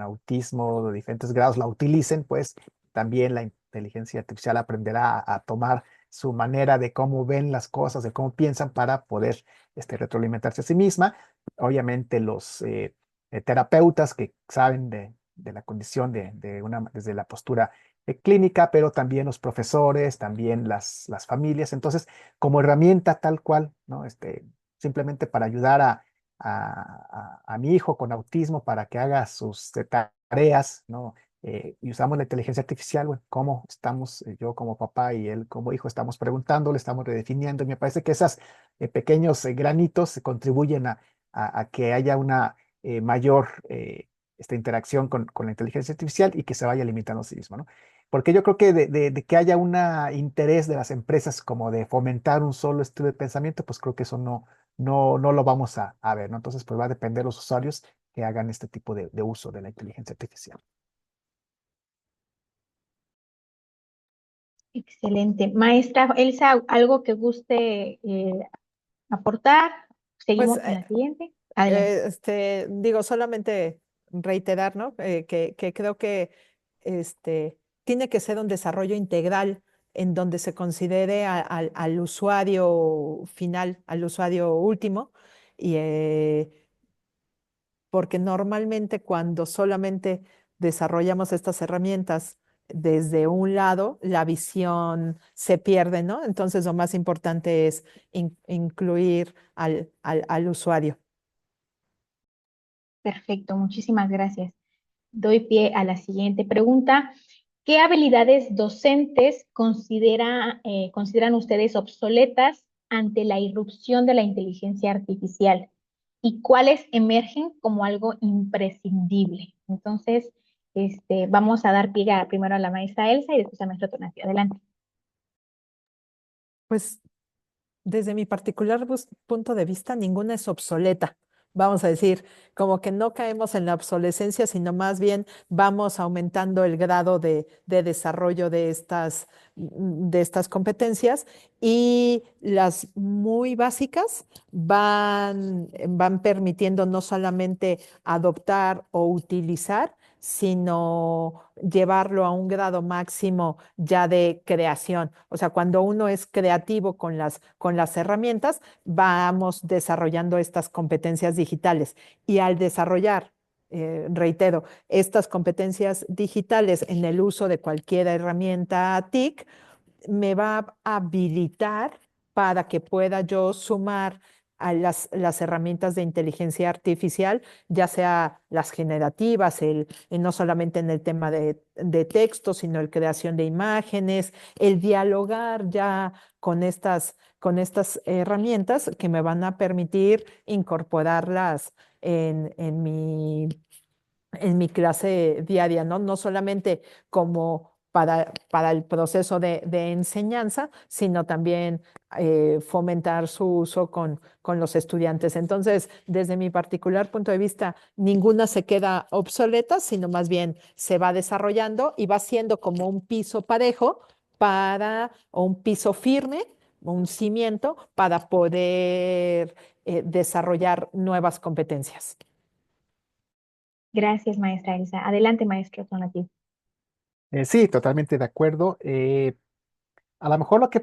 autismo de diferentes grados la utilicen, pues también la inteligencia artificial aprenderá a tomar su manera de cómo ven las cosas, de cómo piensan para poder retroalimentarse a sí misma. Obviamente los terapeutas que saben de la condición desde la postura clínica, pero también los profesores, también las familias. Entonces, como herramienta tal cual, ¿no? Simplemente para ayudar a mi hijo con autismo para que haga sus tareas, ¿no? Y usamos la inteligencia artificial, bueno, cómo estamos, yo como papá y él como hijo, estamos preguntando, le estamos redefiniendo, y me parece que esos pequeños granitos contribuyen a que haya una mayor esta interacción con la inteligencia artificial y que se vaya limitando a sí mismo, ¿no? Porque yo creo que de que haya un interés de las empresas como de fomentar un solo estilo de pensamiento, pues creo que eso no lo vamos a ver, ¿no? Entonces, pues va a depender de los usuarios que hagan este tipo de uso de la inteligencia artificial. Excelente. Maestra Elsa, ¿algo que guste aportar? Pues Seguimos con la siguiente. Adelante. digo, solamente reiterar, ¿no? Que creo que tiene que ser un desarrollo integral en donde se considere al usuario final, al usuario último, y, porque normalmente cuando solamente desarrollamos estas herramientas desde un lado, la visión se pierde, ¿no? Entonces lo más importante es incluir al usuario. Perfecto, muchísimas gracias. Doy pie a la siguiente pregunta. ¿Qué habilidades docentes consideran ustedes obsoletas ante la irrupción de la inteligencia artificial? ¿Y cuáles emergen como algo imprescindible? Entonces, vamos a dar pie primero a la maestra Elsa y después a maestro Tonatiuh. Adelante. Pues desde mi particular punto de vista, ninguna es obsoleta. Vamos a decir, como que no caemos en la obsolescencia, sino más bien vamos aumentando el grado de desarrollo de estas competencias y las muy básicas van permitiendo no solamente adoptar o utilizar, sino llevarlo a un grado máximo ya de creación. O sea, cuando uno es creativo con las herramientas, vamos desarrollando estas competencias digitales. Y al desarrollar, reitero, estas competencias digitales en el uso de cualquier herramienta TIC, me va a habilitar para que pueda yo sumar a las herramientas de inteligencia artificial, ya sea las generativas, no solamente en el tema de texto, sino el creación de imágenes, el dialogar ya con estas herramientas que me van a permitir incorporarlas en mi clase diaria, ¿no? No solamente como para el proceso de enseñanza, sino también fomentar su uso con los estudiantes. Entonces, desde mi particular punto de vista, ninguna se queda obsoleta, sino más bien se va desarrollando y va siendo como un piso parejo o un piso firme, un cimiento para poder desarrollar nuevas competencias. Gracias, maestra Elsa. Adelante, maestro Tonatiuh. Sí, totalmente de acuerdo. A lo mejor lo que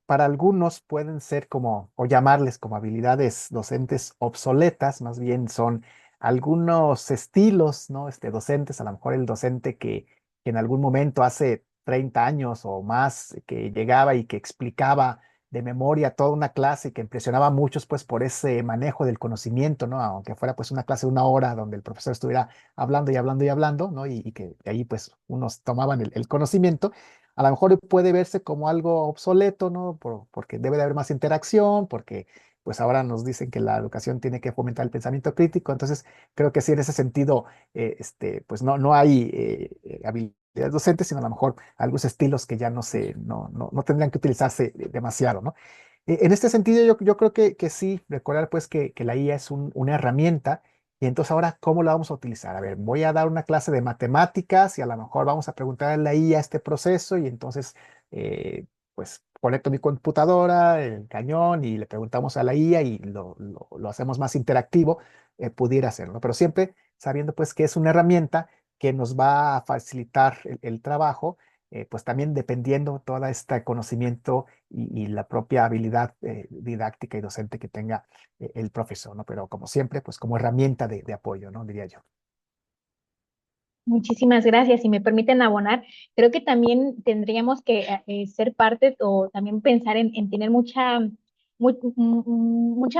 para algunos pueden ser como, o llamarles como habilidades docentes obsoletas, más bien son algunos estilos, ¿no? Docentes, a lo mejor el docente que en algún momento hace 30 años o más, que llegaba y que explicaba de memoria toda una clase y que impresionaba a muchos pues por ese manejo del conocimiento, ¿no? Aunque fuera pues una clase de una hora donde el profesor estuviera hablando y hablando y hablando, ¿no? Y que de ahí pues unos tomaban el conocimiento. A lo mejor puede verse como algo obsoleto, ¿no? Porque debe de haber más interacción, porque pues ahora nos dicen que la educación tiene que fomentar el pensamiento crítico, entonces creo que sí, en ese sentido, pues no hay habilidades docentes, sino a lo mejor algunos estilos que ya no tendrían que utilizarse demasiado, ¿no? En este sentido, yo creo que sí, recordar pues que la IA es una herramienta y entonces ahora, ¿cómo la vamos a utilizar? A ver, voy a dar una clase de matemáticas y a lo mejor vamos a preguntar a la IA este proceso y entonces, pues conecto mi computadora, el cañón y le preguntamos a la IA y lo hacemos más interactivo, pudiera hacerlo, pero siempre sabiendo pues que es una herramienta que nos va a facilitar el trabajo, pues también dependiendo todo este conocimiento y la propia habilidad didáctica y docente que tenga el profesor, ¿no? Pero como siempre, pues como herramienta de apoyo, ¿no? Diría yo. Muchísimas gracias. Si me permiten abonar, creo que también tendríamos que ser parte o también pensar en tener mucha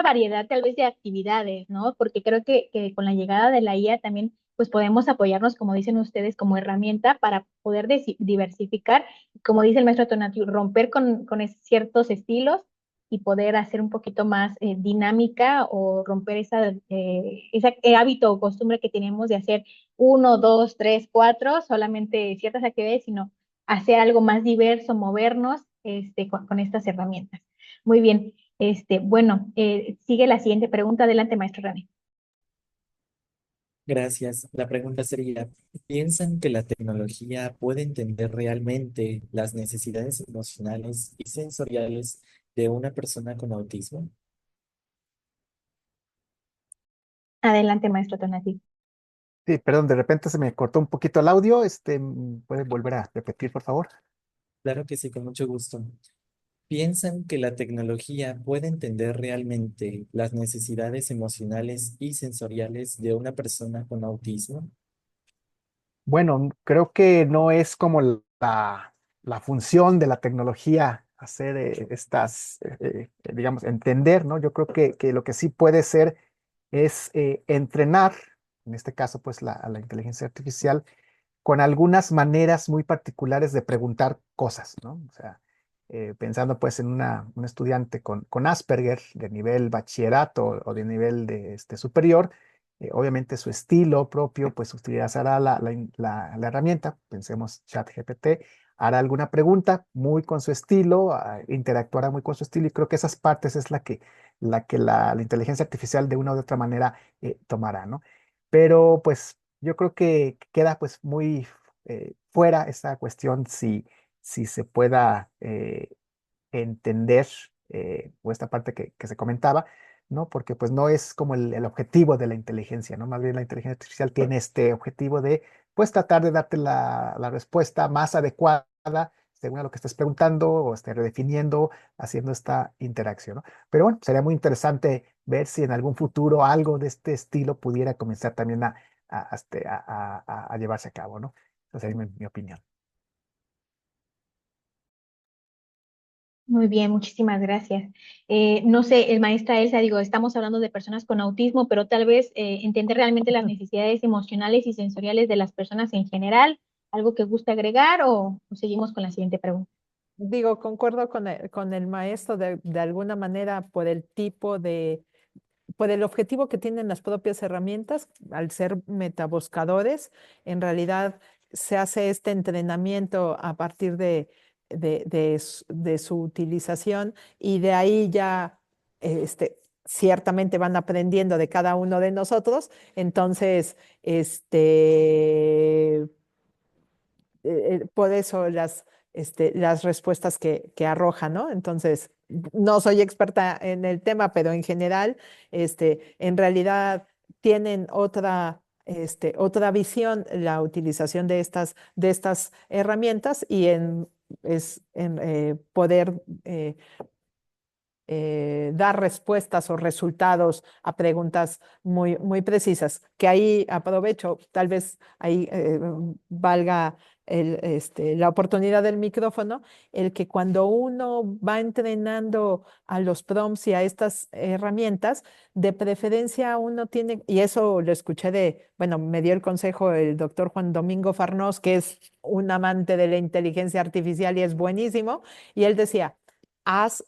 variedad tal vez de actividades, ¿no? Porque creo que con la llegada de la IA también pues podemos apoyarnos, como dicen ustedes, como herramienta para poder diversificar, como dice el maestro Tonatiuh, romper con ciertos estilos y poder hacer un poquito más dinámica o romper ese hábito o costumbre que tenemos de hacer uno, dos, tres, cuatro, solamente ciertas actividades, sino hacer algo más diverso, movernos con estas herramientas. Muy bien. Bueno, sigue la siguiente pregunta. Adelante, maestro Rani. Gracias. La pregunta sería, ¿piensan que la tecnología puede entender realmente las necesidades emocionales y sensoriales de una persona con autismo? Adelante, maestro Tonati. Sí, perdón, de repente se me cortó un poquito el audio. ¿Puede volver a repetir, por favor? Claro que sí, con mucho gusto. ¿Piensan que la tecnología puede entender realmente las necesidades emocionales y sensoriales de una persona con autismo? Bueno, creo que no es como la función de la tecnología hacer digamos, entender, ¿no? Yo creo que lo que sí puede ser es entrenar, en este caso, pues a la inteligencia artificial, con algunas maneras muy particulares de preguntar cosas, ¿no? O sea, pensando pues en un estudiante con Asperger de nivel bachillerato o de nivel superior, obviamente su estilo propio pues utilizará la herramienta, pensemos ChatGPT, hará alguna pregunta muy con su estilo, interactuará muy con su estilo y creo que esas partes es la inteligencia artificial de una u otra manera tomará, ¿no? Pero pues yo creo que queda pues muy fuera esa cuestión si se pueda entender o esta parte que se comentaba, ¿no? Porque pues no es como el objetivo de la inteligencia, ¿no? Más bien la inteligencia artificial tiene este objetivo de pues tratar de darte la respuesta más adecuada según a lo que estés preguntando o estés redefiniendo, haciendo esta interacción, ¿no? Pero bueno, sería muy interesante ver si en algún futuro algo de este estilo pudiera comenzar también a llevarse a cabo, ¿no? Esa sería mi opinión. Muy bien, muchísimas gracias. No sé, el maestra Elsa, digo, estamos hablando de personas con autismo, pero tal vez entender realmente las necesidades emocionales y sensoriales de las personas en general, algo que guste agregar o seguimos con la siguiente pregunta. Digo, concuerdo con el maestro de alguna manera por el tipo por el objetivo que tienen las propias herramientas, al ser metabuscadores, en realidad se hace este entrenamiento a partir de su utilización y de ahí ya ciertamente van aprendiendo de cada uno de nosotros. Entonces, por eso las respuestas que arroja, ¿no? Entonces, no soy experta en el tema, pero en general, en realidad tienen otra visión la utilización de estas herramientas y en poder dar respuestas o resultados a preguntas muy, muy precisas, que ahí aprovecho, tal vez ahí valga la oportunidad del micrófono, el que cuando uno va entrenando a los prompts y a estas herramientas, de preferencia uno tiene, y eso lo escuché bueno, me dio el consejo el doctor Juan Domingo Farnós, que es un amante de la inteligencia artificial y es buenísimo, y él decía, haz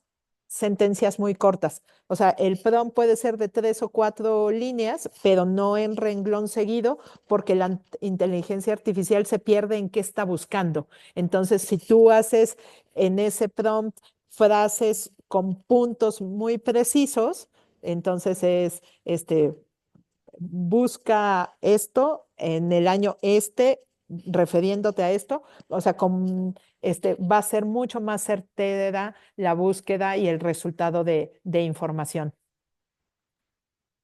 sentencias muy cortas. O sea, el prompt puede ser de 3 o 4 líneas, pero no en renglón seguido, porque la inteligencia artificial se pierde en qué está buscando. Entonces, si tú haces en ese prompt frases con puntos muy precisos, entonces busca esto en el año refiriéndote a esto, o sea, va a ser mucho más certera la búsqueda y el resultado de información.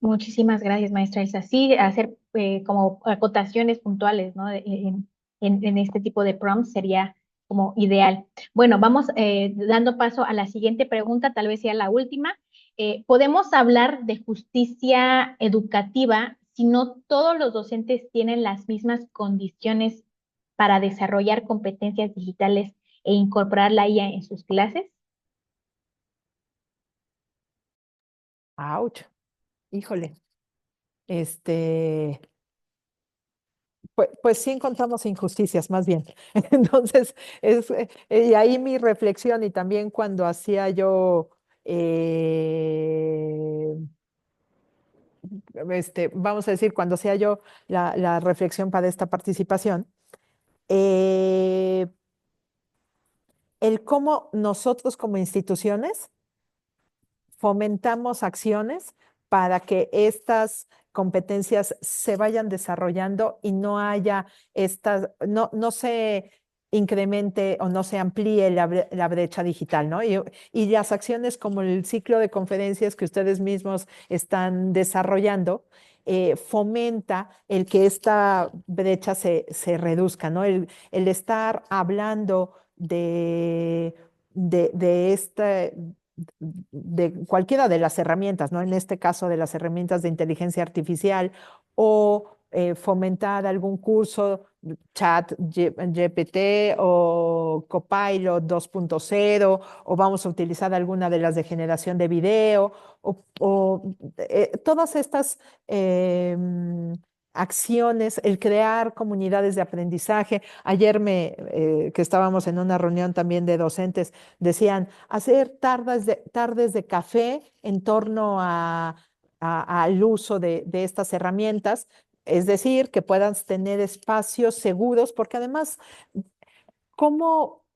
Muchísimas gracias, maestra Elsa. Sí, hacer como acotaciones puntuales, ¿no? En este tipo de prompts sería como ideal. Bueno, vamos dando paso a la siguiente pregunta, tal vez sea la última. ¿Podemos hablar de justicia educativa si no todos los docentes tienen las mismas condiciones para desarrollar competencias digitales e incorporar la IA en sus clases? ¡Auch! Híjole. Este, pues sí encontramos injusticias, más bien. Entonces, y ahí mi reflexión y también cuando hacía yo, eh, vamos a decir, cuando hacía yo la reflexión para esta participación, eh, el cómo nosotros como instituciones fomentamos acciones para que estas competencias se vayan desarrollando y no haya no se incremente o no se amplíe la brecha digital, ¿no? Y las acciones como el ciclo de conferencias que ustedes mismos están desarrollando, fomenta el que esta brecha se reduzca, ¿no? El estar hablando de de cualquiera de las herramientas, ¿no? En este caso de las herramientas de inteligencia artificial o fomentar algún curso, chat GPT o Copilot 2.0 o vamos a utilizar alguna de las de generación de video o todas estas acciones, el crear comunidades de aprendizaje. Ayer que estábamos en una reunión también de docentes, decían hacer tardes de café en torno al uso de estas herramientas, es decir, que puedan tener espacios seguros, porque además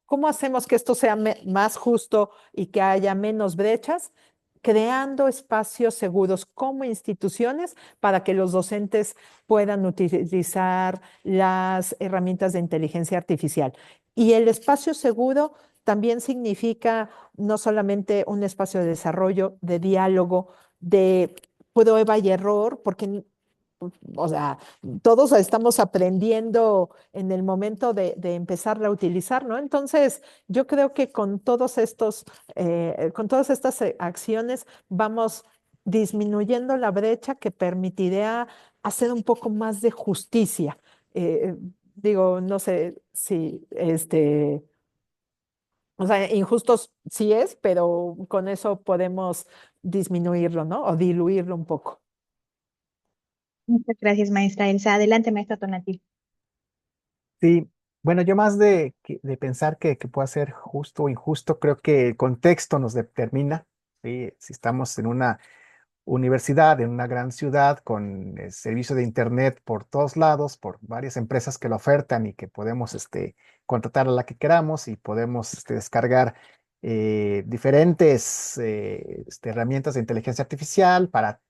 ¿cómo hacemos que esto sea más justo y que haya menos brechas? Creando espacios seguros como instituciones para que los docentes puedan utilizar las herramientas de inteligencia artificial. Y el espacio seguro también significa no solamente un espacio de desarrollo, de diálogo, de prueba y error, porque, o sea, todos estamos aprendiendo en el momento de empezar a utilizar, ¿no? Entonces, yo creo que con todas estas acciones vamos disminuyendo la brecha que permitirá hacer un poco más de justicia. Eh, Digo, no sé si o sea, injustos sí es, pero con eso podemos disminuirlo, ¿no? O diluirlo un poco. Muchas gracias, maestra Elsa. Adelante, maestra Tonatiuh. Sí, bueno, yo más de pensar que pueda ser justo o injusto, creo que el contexto nos determina, ¿sí? Si estamos en una universidad, en una gran ciudad, con servicio de Internet por todos lados, por varias empresas que lo ofertan y que podemos contratar a la que queramos y podemos descargar diferentes herramientas de inteligencia artificial para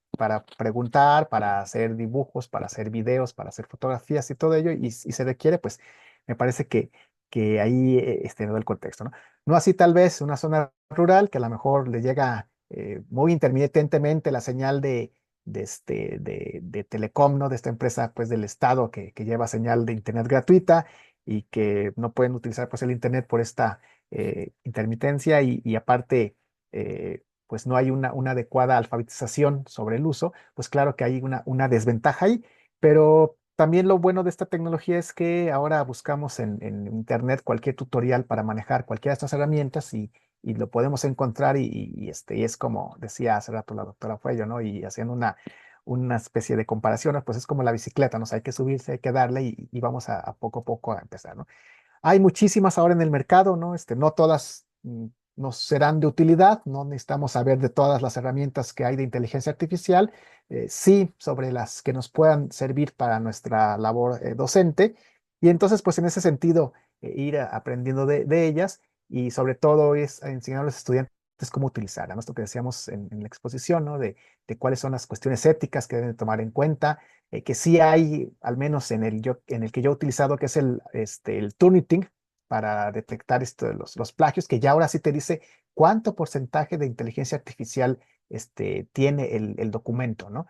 preguntar, para hacer dibujos, para hacer videos, para hacer fotografías y todo ello, y se requiere, pues me parece que ahí no da el contexto, ¿no? No así tal vez una zona rural que a lo mejor le llega muy intermitentemente la señal de Telecom, ¿no? De esta empresa, pues, del Estado que lleva señal de Internet gratuita y que no pueden utilizar, pues, el Internet por esta intermitencia y aparte, pues, no hay una adecuada alfabetización sobre el uso, pues, claro que hay una desventaja ahí, pero también lo bueno de esta tecnología es que ahora buscamos en Internet cualquier tutorial para manejar cualquiera de estas herramientas y lo podemos encontrar y es como decía hace rato la doctora Fuello, ¿no? Y haciendo una especie de comparación, pues es como la bicicleta, ¿no? O sea, hay que subirse, hay que darle y vamos a poco a poco a empezar, ¿no? Hay muchísimas ahora en el mercado, ¿no? No todas nos serán de utilidad, no necesitamos saber de todas las herramientas que hay de inteligencia artificial, sí sobre las que nos puedan servir para nuestra labor docente. Y entonces, pues en ese sentido, ir aprendiendo de ellas y sobre todo es enseñar a los estudiantes cómo utilizarla, ¿no? Esto que decíamos en la exposición, ¿no? De cuáles son las cuestiones éticas que deben tomar en cuenta, que sí hay, al menos en el que yo he utilizado, que es el Turnitin, para detectar los plagios, que ya ahora sí te dice cuánto porcentaje de inteligencia artificial tiene el documento, ¿no?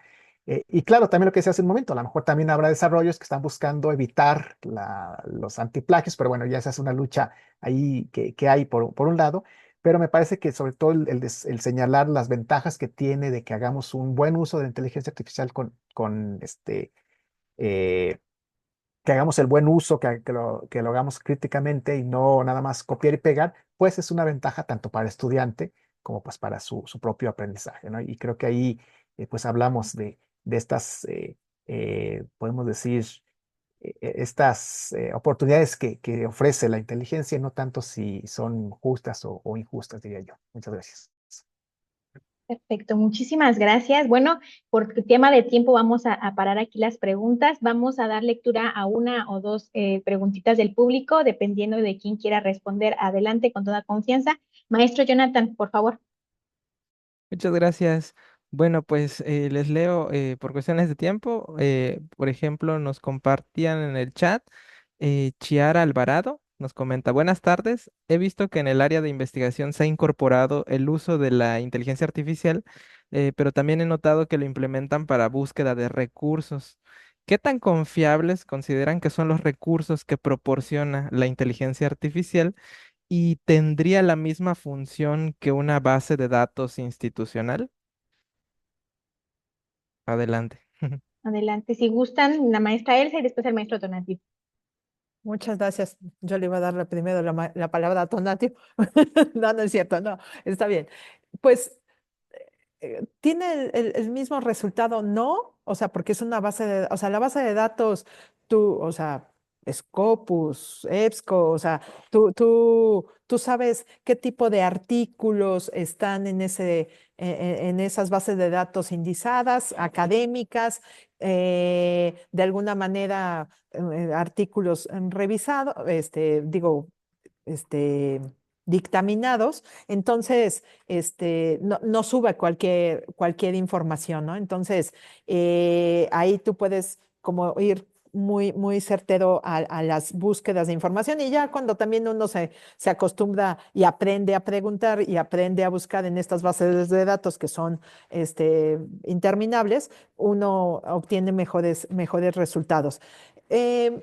Y claro, también lo que decía hace un momento, a lo mejor también habrá desarrollos que están buscando evitar los antiplagios, pero bueno, ya esa es una lucha ahí que hay por un lado, pero me parece que sobre todo el señalar las ventajas que tiene de que hagamos un buen uso de la inteligencia artificial eh, que hagamos el buen uso, que lo hagamos críticamente y no nada más copiar y pegar, pues es una ventaja tanto para el estudiante como pues para su propio aprendizaje, ¿no? Y creo que ahí pues hablamos de estas, podemos decir, estas oportunidades que ofrece la inteligencia y no tanto si son justas o injustas, diría yo. Muchas gracias. Perfecto, muchísimas gracias. Bueno, por tema de tiempo vamos a parar aquí las preguntas. Vamos a dar lectura a una o dos preguntitas del público, dependiendo de quién quiera responder. Adelante con toda confianza. Maestro Jonathan, por favor. Muchas gracias. Bueno, pues les leo por cuestiones de tiempo. Por ejemplo, nos compartían en el chat Chiara Alvarado. Nos comenta, buenas tardes. He visto que en el área de investigación se ha incorporado el uso de la inteligencia artificial, pero también he notado que lo implementan para búsqueda de recursos. ¿Qué tan confiables consideran que son los recursos que proporciona la inteligencia artificial? ¿Y tendría la misma función que una base de datos institucional? Adelante. Adelante, si gustan, la maestra Elsa y después el maestro Tonatiuh. Muchas gracias. Yo le iba a darle primero la palabra a Tonatio. No, no es cierto, no, está bien. Pues tiene el mismo resultado, no, o sea, porque es una base o sea, la base de datos, o sea, Scopus, EBSCO, o sea, tú sabes qué tipo de artículos están en esas bases de datos indizadas, académicas, de alguna manera artículos revisados, digo, dictaminados, entonces no sube cualquier información, ¿no? Entonces, ahí tú puedes como ir muy, muy certero a las búsquedas de información y ya cuando también uno se acostumbra y aprende a preguntar y aprende a buscar en estas bases de datos que son interminables, uno obtiene mejores resultados. Eh,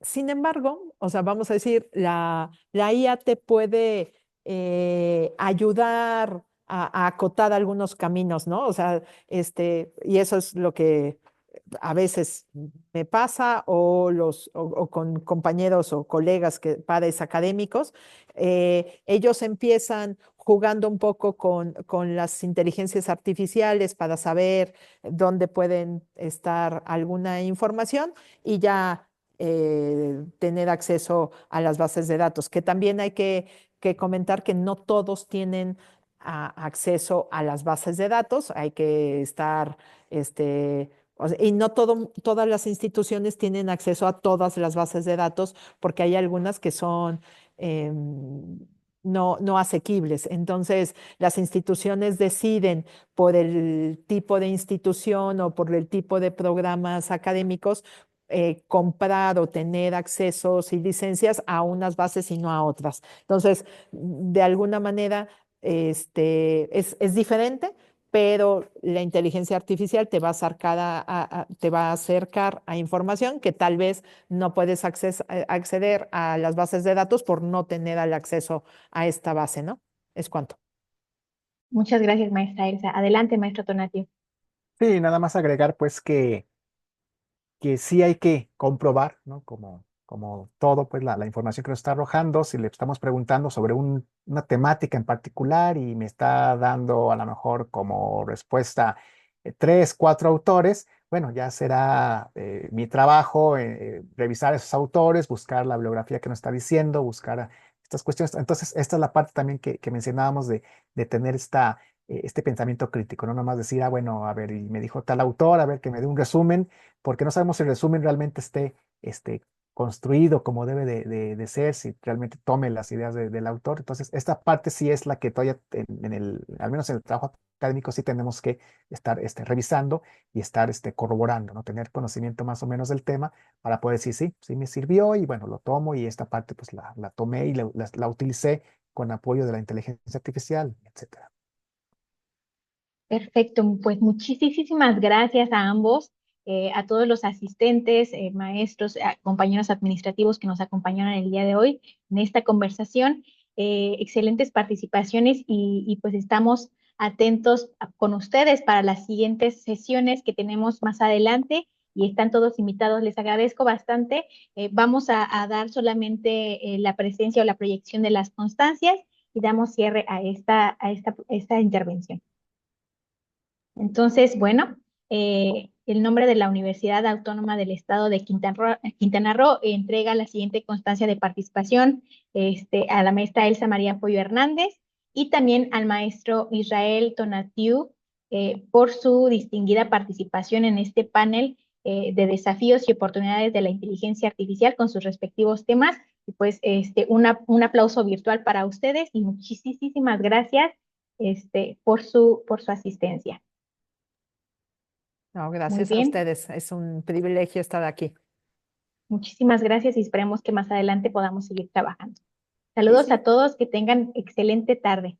Sin embargo, o sea, vamos a decir, la IA te puede ayudar a acotar algunos caminos, ¿no? O sea, y eso es lo que a veces me pasa o con compañeros o colegas pares académicos, ellos empiezan jugando un poco con las inteligencias artificiales para saber dónde pueden estar alguna información y ya tener acceso a las bases de datos, que también hay que comentar que no todos tienen acceso a las bases de datos, hay que estar, y no todas las instituciones tienen acceso a todas las bases de datos, porque hay algunas que son no asequibles. Entonces, las instituciones deciden por el tipo de institución o por el tipo de programas académicos comprar o tener accesos y licencias a unas bases y no a otras. Entonces, de alguna manera, es diferente, pero la inteligencia artificial te va a acercar te va a acercar a información que tal vez no puedes acceder a las bases de datos por no tener el acceso a esta base, ¿no? Es cuanto. Muchas gracias, maestra Elsa. Adelante, maestro Tonatio. Sí, nada más agregar pues que sí hay que comprobar, ¿no? Como todo, pues la información que nos está arrojando, si le estamos preguntando sobre una temática en particular y me está dando a lo mejor como respuesta tres, cuatro autores, bueno, ya será mi trabajo revisar esos autores, buscar la bibliografía que nos está diciendo, buscar estas cuestiones. Entonces, esta es la parte también que mencionábamos de tener este pensamiento crítico, no nomás decir, bueno, a ver, y me dijo tal autor, a ver, que me dé un resumen porque no sabemos si el resumen realmente esté construido como debe de ser, si realmente tome las ideas del autor. Entonces, esta parte sí es la que todavía, al menos en el trabajo académico, sí tenemos que estar revisando y estar corroborando, ¿no? Tener conocimiento más o menos del tema para poder decir, sí, sí me sirvió y bueno, lo tomo y esta parte pues la tomé y la utilicé con apoyo de la inteligencia artificial, etcétera. Perfecto, pues muchísimas gracias a ambos, a todos los asistentes, maestros, compañeros administrativos que nos acompañaron el día de hoy en esta conversación. Excelentes participaciones y pues estamos atentos con ustedes para las siguientes sesiones que tenemos más adelante y están todos invitados. Les agradezco bastante. Vamos a dar solamente la presencia o la proyección de las constancias y damos cierre a esta intervención. Entonces, bueno, el nombre de la Universidad Autónoma del Estado de Quintana Roo entrega la siguiente constancia de participación a la maestra Elsa María Pollo Hernández y también al maestro Israel Tonatiu por su distinguida participación en este panel de desafíos y oportunidades de la inteligencia artificial con sus respectivos temas. Y pues un aplauso virtual para ustedes y muchísimas gracias por su asistencia. No, Muy gracias a bien, ustedes. Es un privilegio estar aquí. muchísimas gracias y esperemos que más adelante podamos seguir trabajando. Sí, Saludos sí. a todos, que tengan excelente tarde.